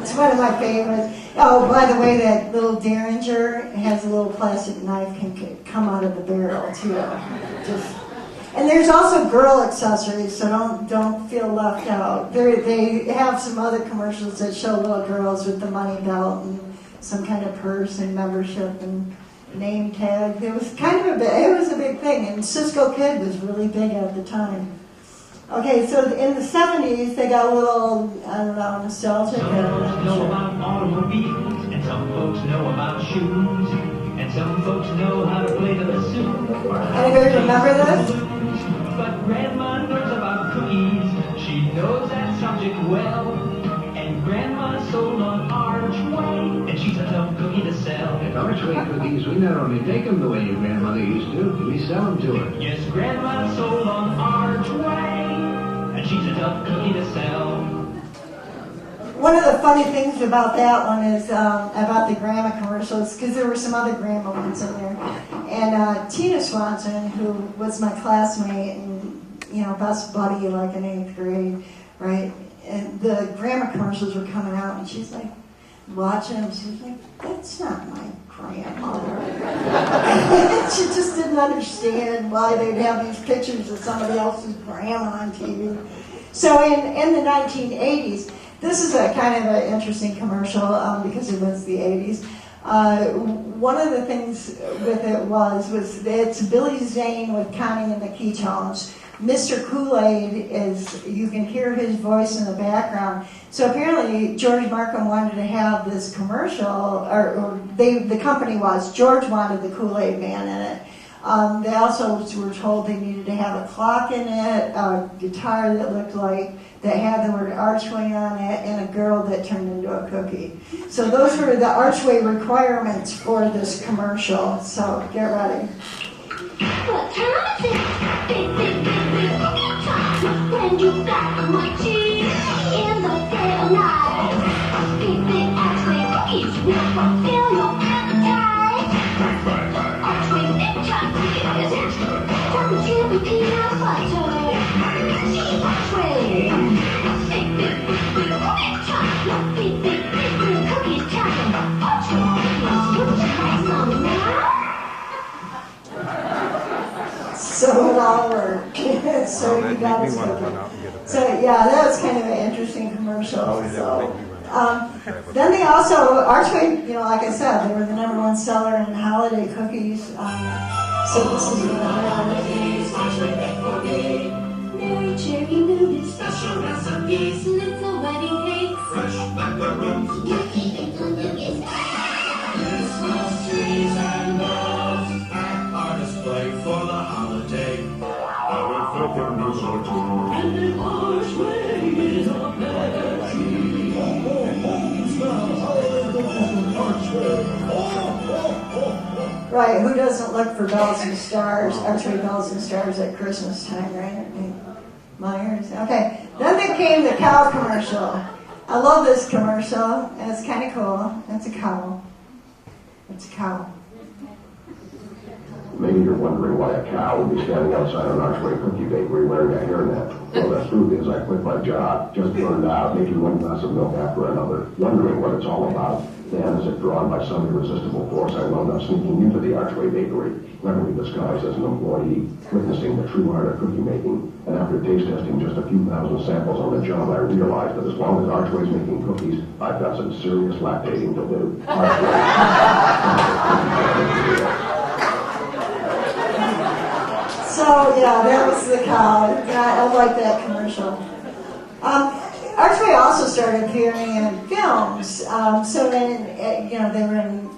It's one of my favorites. Oh, by the way, that little Derringer has a little plastic knife can come out of the barrel too. And there's also girl accessories, so don't feel left out. They have some other commercials that show little girls with the money belt and some kind of purse and membership and name tag. It was a big thing, and Cisco Kid was really big at the time. Okay, so in the 70s, they got a little, nostalgic. Some folks know about automobiles, and some folks know about shoes, and some folks know how to play the bassoon. Anybody remember this? But Grandma knows about cookies. She knows that subject well. And Grandma sold on Archway, and she's a tough cookie to sell. At Archway Cookies, we not only bake them the way your grandmother used to, we sell them to her. Yes, Grandma sold on Archway, and she's a tough cookie to sell. One of the funny things about that one is about the grandma commercials, because there were some other grandma ones in there. And Tina Swanson, who was my classmate and, best buddy like in 8th grade, right? And the grandma commercials were coming out, and she's like, watching them, she's like, that's not my grandmother. She just didn't understand why they'd have these pictures of somebody else's grandma on TV. So in the 1980s, this is a kind of an interesting commercial because it was the 80s. One of the things with it was it's Billy Zane with Connie and the Keytones. Mr. Kool-Aid is, you can hear his voice in the background. So apparently George Markham wanted to have this commercial, the company was, George wanted the Kool-Aid Man in it. They also were told they needed to have a clock in it, a guitar that had the word Archway on it, and a girl that turned into a cookie. So those were the Archway requirements for this commercial. So get ready. What time is it? Big, big, big, big cookie time. When you got my cheese in the dead of night. Big, big Archway cookies will fulfill your appetite. Archway big chocolates. Chocolate chip and peanut butter. Archway. Big, big, big, big cookie time. Big, big, big, big cookie time. Archway cookies. Would you like some now? So it all worked. So you got it. So yeah, that was kind of an interesting commercial. So then they also, Archway, like I said, they were the #1 seller in holiday cookies. So this is Mary cherry noodles, special recipes, little wedding cakes, fresh macaroons, yucky little nougat, Christmas trees and bells, and our display for the holiday. And an Archway is a magic. Right, who doesn't look for bells and stars, Archway bells and stars at Christmas time, right? Myers, okay. Then there came the cow commercial. I love this commercial, and it's kind of cool. It's a cow. It's a cow. Maybe you're wondering why a cow would be standing outside an Archway Cookie Bakery wearing a hairnet. Well, the truth is I quit my job, just burned out, making one glass of milk after another, wondering what it's all about. Then, as if drawn by some irresistible force, I wound up sneaking into the Archway Bakery, cleverly disguised as an employee, witnessing the true art of cookie making. And after taste testing just a few thousand samples on the job, I realized that as long as Archway's making cookies, I've got some serious lactating to do. So, yeah, that was the cow. I like that commercial. Archway also started appearing in films. So then, they were in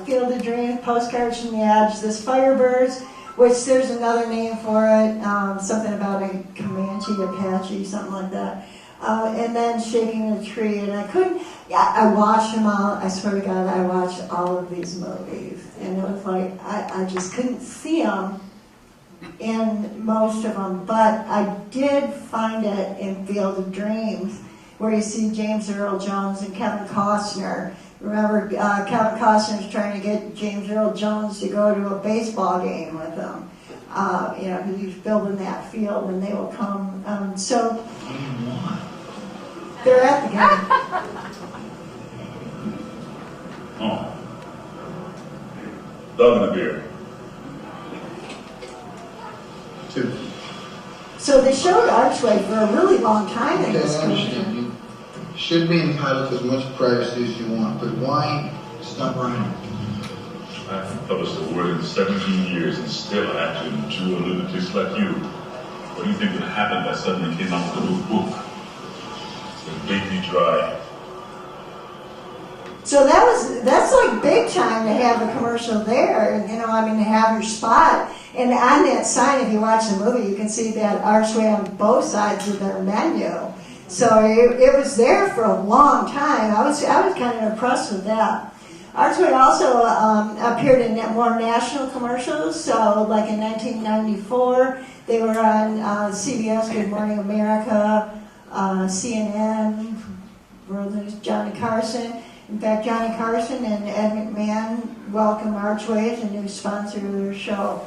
Field of Dreams, Postcards from the Edge, this Firebirds, which there's another name for it, something about a Comanche, Apache, something like that. And then Shaking the Tree, and I watched them all. I swear to God, I watched all of these movies. And it was like, I just couldn't see them in most of them, but I did find it in Field of Dreams, where you see James Earl Jones and Kevin Costner. Remember, Kevin Costner's trying to get James Earl Jones to go to a baseball game with him, because he's building that field, and they will come. So they're at the game. Oh, dog in the beer. So they showed Archway for a really long time in Okay, this I commercial. understand. You should be entitled to as much privacy as you want, but why stop running? I've published the word in 17 years and still I have to endure lunatics like you. What do you think would happen if I suddenly came out with a new book? It would bait me dry. So that's like big time to have a commercial there, to have your spot. And on that sign, if you watch the movie, you can see that Archway on both sides of their menu. So it was there for a long time. I was kind of impressed with that. Archway also appeared in more national commercials. So like in 1994, they were on CBS, Good Morning America, CNN, World News, Johnny Carson. In fact, Johnny Carson and Ed McMahon welcome Archway as a new sponsor of their show.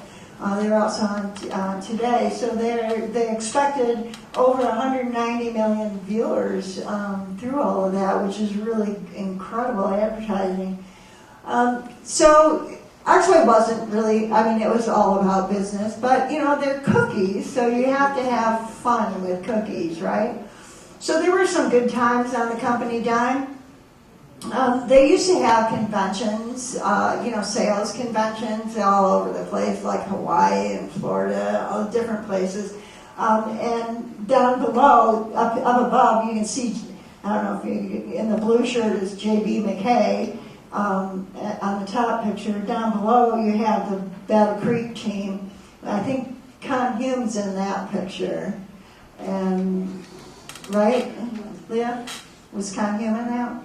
They were also on Today, so they expected over 190 million viewers through all of that, which is really incredible advertising. So Archway wasn't really, it was all about business, but they're cookies, so you have to have fun with cookies, right? So there were some good times on the company dime. They used to have conventions, sales conventions all over the place, like Hawaii and Florida, all different places. And down below, up above, you can see, I don't know if you, in the blue shirt is J.B. McKay. On the top picture, down below, you have the Battle Creek team. I think Con Hume's in that picture. And, right, Leah? Was Con Hume in that?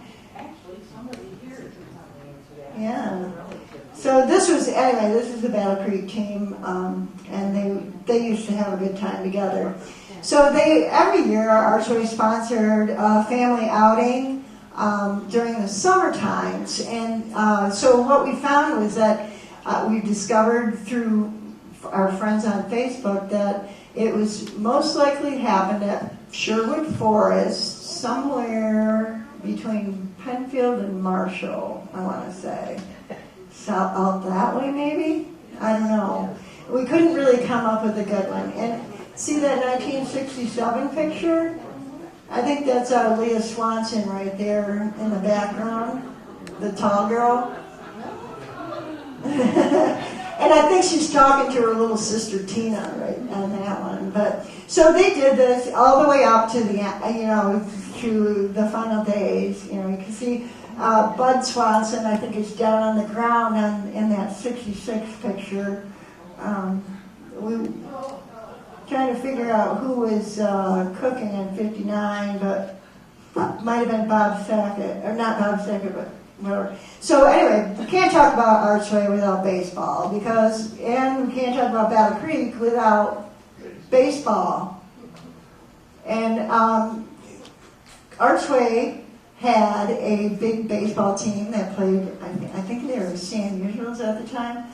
Yeah. So this is the Battle Creek team, and they used to have a good time together. So every year Archway sponsored a family outing during the summer times, and so what we found was that we discovered through our friends on Facebook that it was most likely happened at Sherwood Forest, somewhere between Penfield and Marshall, I want to say. Out that way, maybe? I don't know. We couldn't really come up with a good one. And see that 1967 picture? I think that's Leah Swanson right there in the background, the tall girl. And I think she's talking to her little sister Tina right on that one. But so they did this all the way up to the to the final days. You can see Bud Swanson, I think, is down on the ground in that 66 picture. We trying to figure out who was cooking in 59, but might have been Bob Saget, or not Bob Saget, but whatever. So anyway, we can't talk about Archway without baseball, and we can't talk about Battle Creek without baseball. And Archway had a big baseball team that played, I think they were San Mutuals at the time,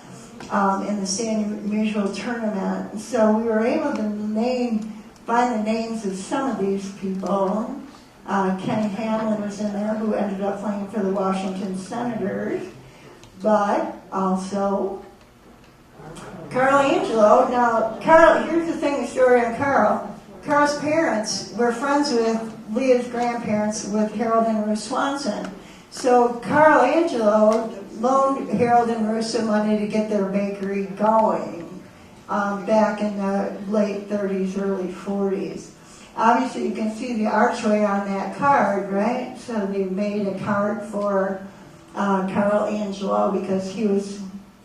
in the San Mutual tournament. So we were able to find the names of some of these people. Kenny Hamlin was in there, who ended up playing for the Washington Senators, but also Carl Angelo. Now, Carl, here's the story on Carl. Carl's parents were friends with Leah's grandparents, with Harold and Ruth Swanson. So Carl Angelo loaned Harold and Ruth some money to get their bakery going back in the late 30s, early 40s. Obviously, you can see the Archway on that card, right? So they made a card for Carl Angelo because he was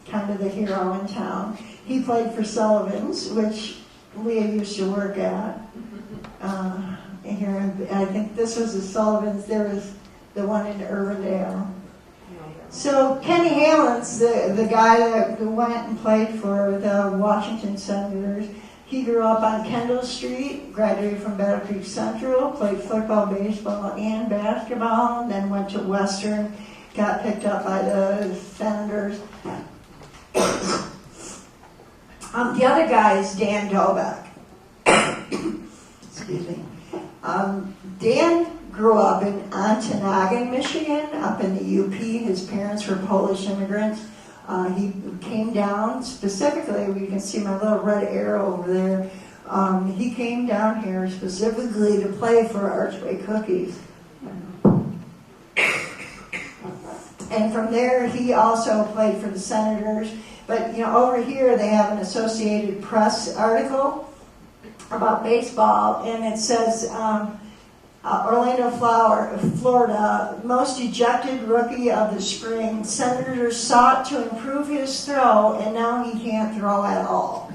kind of the hero in town. He played for Sullivan's, which Leah used to work at. Here, I think this was the Sullivan's. There was the one in Urbandale. So Kenny Hamlin's the guy that went and played for the Washington Senators. He grew up on Kendall Street, graduated from Battle Creek Central, played football, baseball, and basketball, and then went to Western, got picked up by the Senators. The other guy is Dan Dobek. Excuse me. Dan grew up in Ontonagon, Michigan, up in the UP. His parents were Polish immigrants. He came down specifically, you can see my little red arrow over there. He came down here specifically to play for Archway Cookies. And from there, he also played for the Senators. But, over here they have an Associated Press article about baseball, and it says, Orlando, Florida, most ejected rookie of the spring. Senators sought to improve his throw, and now he can't throw at all.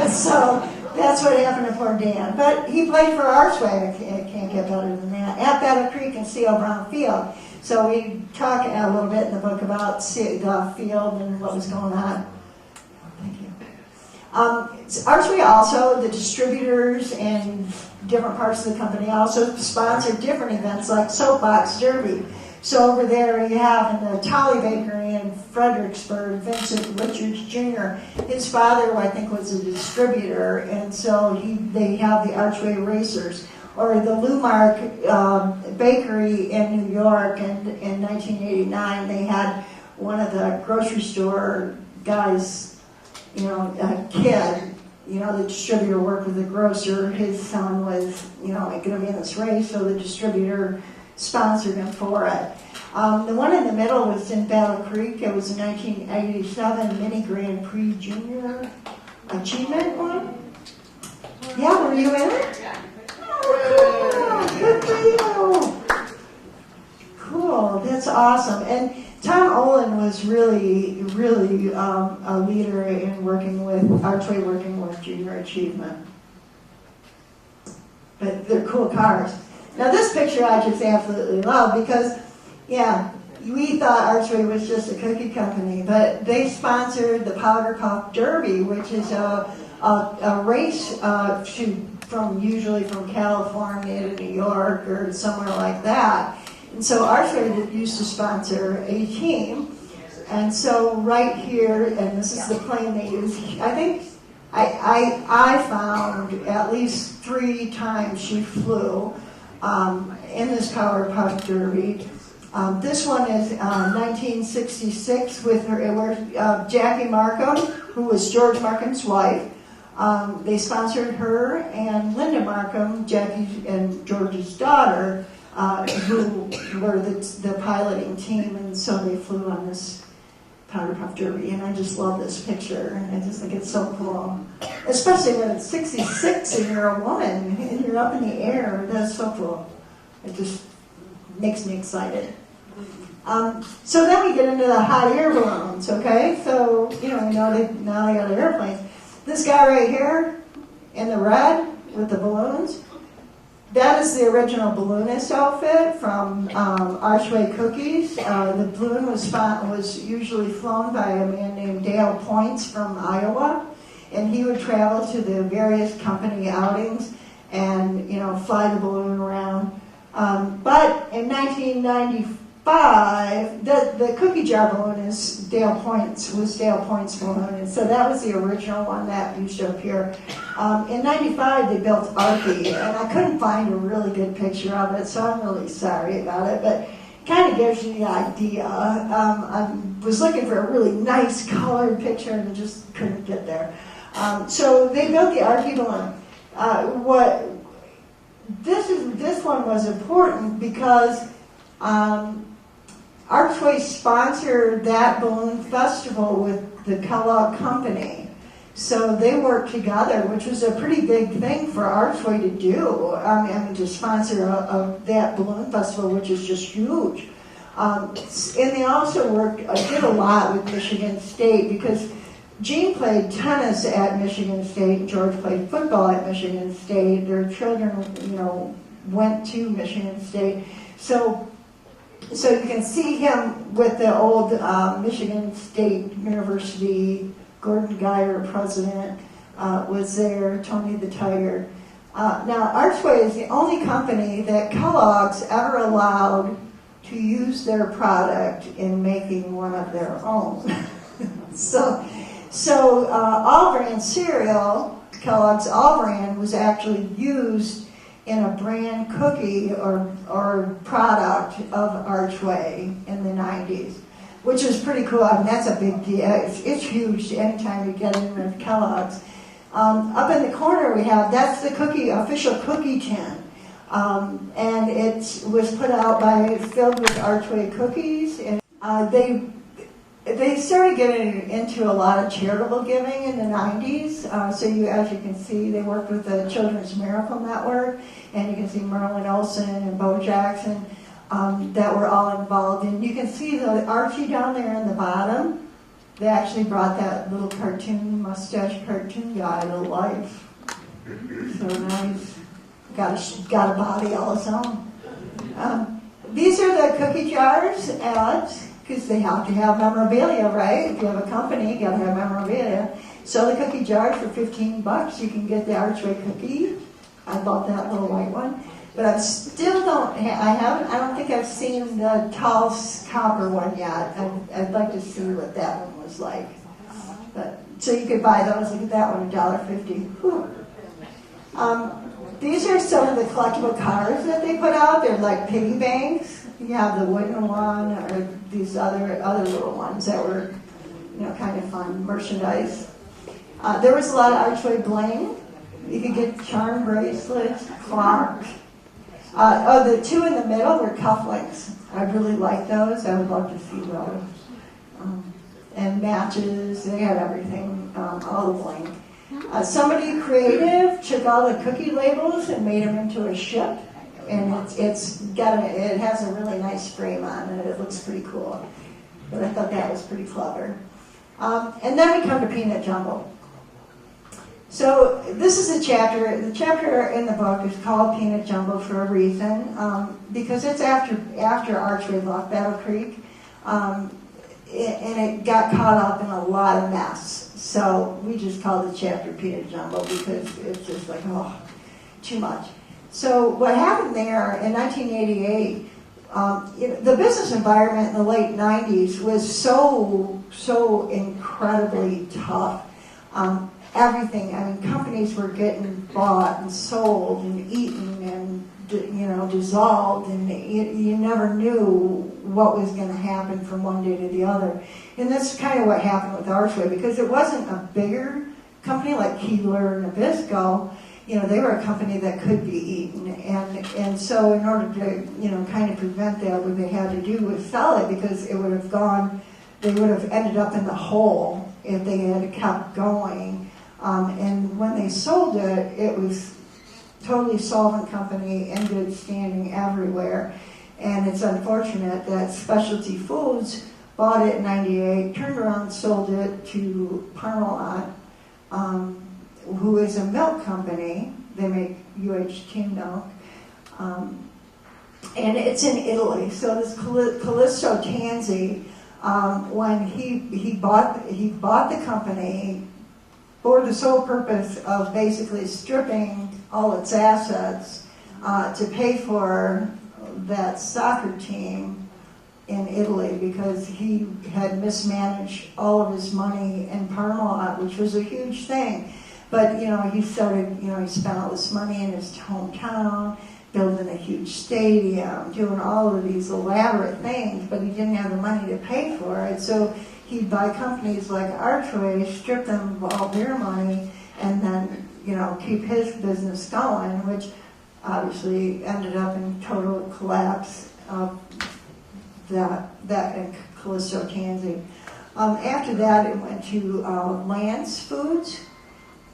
So that's what happened to poor Dan. But he played for Archway. It can't get better than that. At Battle Creek and C.O. Brown Field. So we talk a little bit in the book about the field and what was going on. Thank you. Archway also, the distributors and different parts of the company also sponsor different events like Soapbox Derby. So over there you have in the Tolley Bakery in Fredericksburg, Vincent Richards Jr. His father, I think, was a distributor, and so they have the Archway Racers. Or the Lumark Bakery in New York, and in 1989 they had one of the grocery store guys, a kid, the distributor worked with the grocer. His son was, going to be in this race, so the distributor sponsored him for it. The one in the middle was in Battle Creek. It was a 1987 Mini Grand Prix Junior Achievement one. Yeah, were you in it? Yeah. Oh, good for you. Cool, that's awesome. And Tom Olin was really a leader in working with Archway, working with Junior Achievement. But they're cool cars. Now this picture I just absolutely love because, we thought Archway was just a cookie company, but they sponsored the Powder Puff Derby, which is a race usually from California to New York or somewhere like that. And so Archway used to sponsor a team. And so right here, and this is the plane they use, I think I found at least 3 times she flew in this Powder Puff Derby. This one is 1966 with Jackie Markham, who was George Markham's wife. They sponsored her and Linda Markham, Jackie and George's daughter, who were the piloting team, and so they flew on this Powder Puff Derby, and I just love this picture. I just think it's so cool, especially when it's 66 and you're a woman and you're up in the air. That's so cool. It just makes me excited. So then we get into the hot air balloons, okay? So, now they got airplanes. This guy right here in the red with the balloons, That is the original balloonist outfit from Archway Cookies. The balloon was usually flown by a man named Dale Points from Iowa, and he would travel to the various company outings and fly the balloon around. But in 1995, the cookie jar balloon was Dale Point's balloon, and so that was the original one that used to appear. In 95, they built Archie, and I couldn't find a really good picture of it, so I'm really sorry about it, but it kind of gives you the idea. I was looking for a really nice colored picture and just couldn't get there. So they built the Archie balloon. This one was important because Archway sponsored that balloon festival with the Kellogg Company. So they worked together, which was a pretty big thing for Archway to do. To sponsor that balloon festival, which is just huge. And they also did a lot with Michigan State because Gene played tennis at Michigan State and George played football at Michigan State. Their children, went to Michigan State. So you can see him with the old Michigan State University. Gordon Geyer, president, was there, Tony the Tiger. Now, Archway is the only company that Kellogg's ever allowed to use their product in making one of their own. So All-Bran cereal, Kellogg's All-Bran, was actually used in a brand cookie or product of Archway in the 90s. Which is pretty cool. I mean, that's a big deal. It's huge anytime you get in with Kellogg's. Up in the corner that's the official cookie tin. And it was put out filled with Archway Cookies. And they started getting into a lot of charitable giving in the 90s. As you can see, they worked with the Children's Miracle Network. And you can see Merlin Olsen and Bo Jackson. That were all involved. And you can see the Archie down there in the bottom. They actually brought that little mustache cartoon guy to life. So now he's got a body all his own. These are the cookie jars ads, because they have to have memorabilia, right? If you have a company, you gotta have memorabilia. So the cookie jars for $15, you can get the Archway cookie. I bought that little white one. But I still don't think I've seen the tall copper one yet. I'd like to see what that one was like. So you could buy those. Look at that one, $1.50. These are some of the collectible cars that they put out. They're like piggy banks. You have the wooden one or these other little ones that were, kind of fun merchandise. There was a lot of Archway bling. You could get charm bracelets, clocks. The two in the middle were cufflinks. I really like those. I would love to see those. And matches, they had everything, all the bling. Somebody creative took all the cookie labels and made them into a ship. And it has a really nice frame on it. It looks pretty cool. But I thought that was pretty clever. And then we come to Peanut Jumble. So this is a chapter. The chapter in the book is called Peanut Jumble for a reason, because it's after Archway left Battle Creek, and it got caught up in a lot of mess. So we just call the chapter Peanut Jumble because it's just like, too much. So what happened there in 1988, the business environment in the late 90s was so incredibly tough. Everything, companies were getting bought and sold and eaten and, dissolved, and you never knew what was going to happen from one day to the other. And that's kind of what happened with Archway, because it wasn't a bigger company like Keebler and Nabisco. They were a company that could be eaten. And so in order to, kind of prevent that, what they had to do was sell it, because they would have ended up in the hole if they had kept going. And when they sold it, it was totally solvent company in good standing everywhere. And it's unfortunate that Specialty Foods bought it in 98, turned around and sold it to Parmalat, who is a milk company. They make UHT milk. And it's in Italy. So this Callisto Tanzi, when he bought the company for the sole purpose of basically stripping all its assets to pay for that soccer team in Italy, because he had mismanaged all of his money in Parma, which was a huge thing. But, he started, he spent all this money in his hometown, building a huge stadium, doing all of these elaborate things, but he didn't have the money to pay for it. So he'd buy companies like Archway, strip them of all their money, and then, keep his business going, which obviously ended up in total collapse of that in Callisto Tanzi. After that, it went to Lance Foods,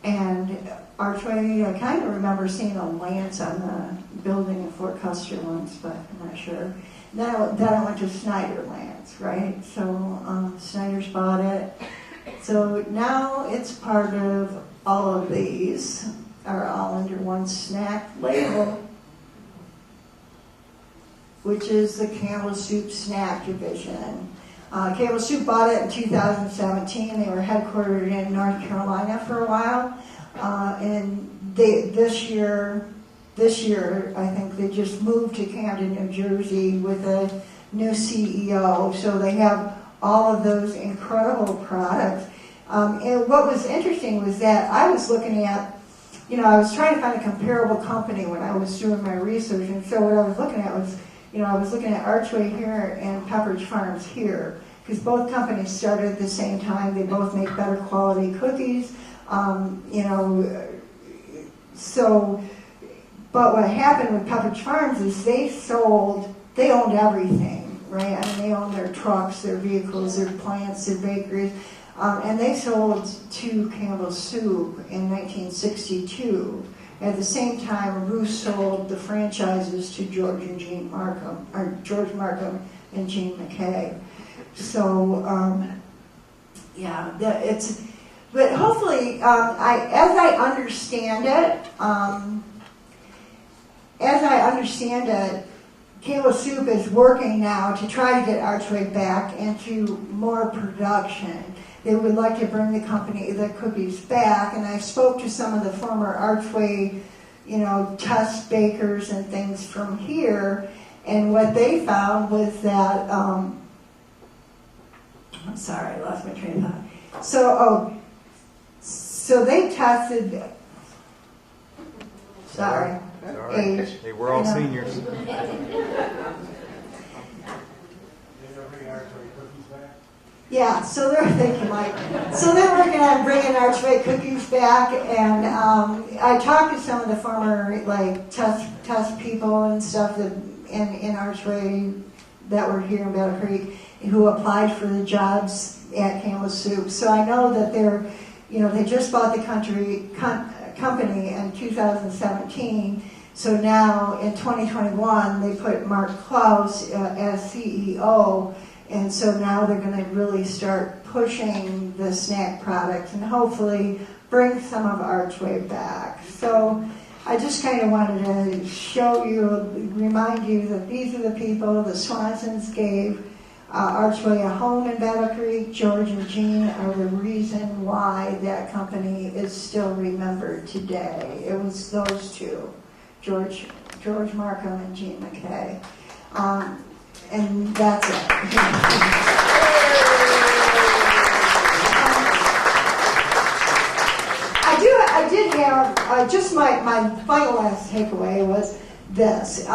and Archway, I kind of remember seeing a Lance on the building in Fort Custer once, but I'm not sure. Then I went to Snyder Lance, right? So Snyder's bought it. So now it's part of all of these, are all under one snack label, which is the Campbell Soup Snack Division. Campbell Soup bought it in 2017. They were headquartered in North Carolina for a while. And this year, I think they just moved to Camden, New Jersey with a new CEO. So they have all of those incredible products. And what was interesting was that I was looking at, I was trying to find a comparable company when I was doing my research. And so what I was looking at was, I was looking at Archway here and Pepperidge Farms here, because both companies started at the same time. They both make better quality cookies. But what happened with Pepperidge Farms is they owned everything, right? I mean, they owned their trucks, their vehicles, their plants, their bakeries, and they sold to Campbell Soup in 1962. At the same time, Roos sold the franchises to George Markham and Gene McKay. So, but hopefully, as I understand it, Campbell Soup is working now to try to get Archway back into more production. They would like to bring the cookies back, and I spoke to some of the former Archway, test bakers and things from here, and what they found was that, I'm sorry, I lost my train of thought. So they tested, sorry, age. Hey, we're all seniors. Yeah, so thank you, Mike. So they're working on bringing Archway Cookies back, and I talked to some of the former test people and stuff that in Archway that were here in Battle Creek who applied for the jobs at Campbell Soup. So I know that they just bought the company in 2017. So now in 2021 they put Mark Klaus as CEO. And so now they're going to really start pushing the snack products and hopefully bring some of Archway back. So I just kind of wanted to show you, remind you that these are the people the Swansons gave Archway a home in Battle Creek. George and Gene are the reason why that company is still remembered today. It was those two, George Markham and Gene McKay. And that's it. I did have, just my final last takeaway was this.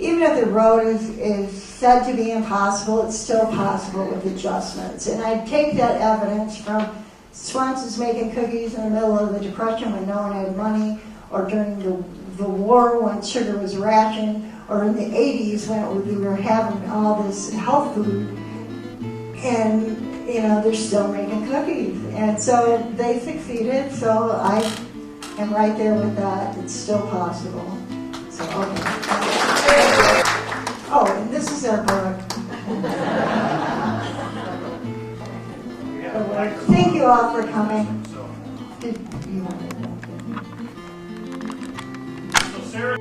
Even if the road is said to be impossible, it's still possible with adjustments. And I take that evidence from Swanson's making cookies in the middle of the Depression when no one had money, or during the war when sugar was rationed, or in the 80s when we were having all this health food, and they're still making cookies. And so they succeeded, so I am right there with that. It's still possible. So, okay. Oh, and this is our book. Thank you all for coming. Did you want to? So Sarah.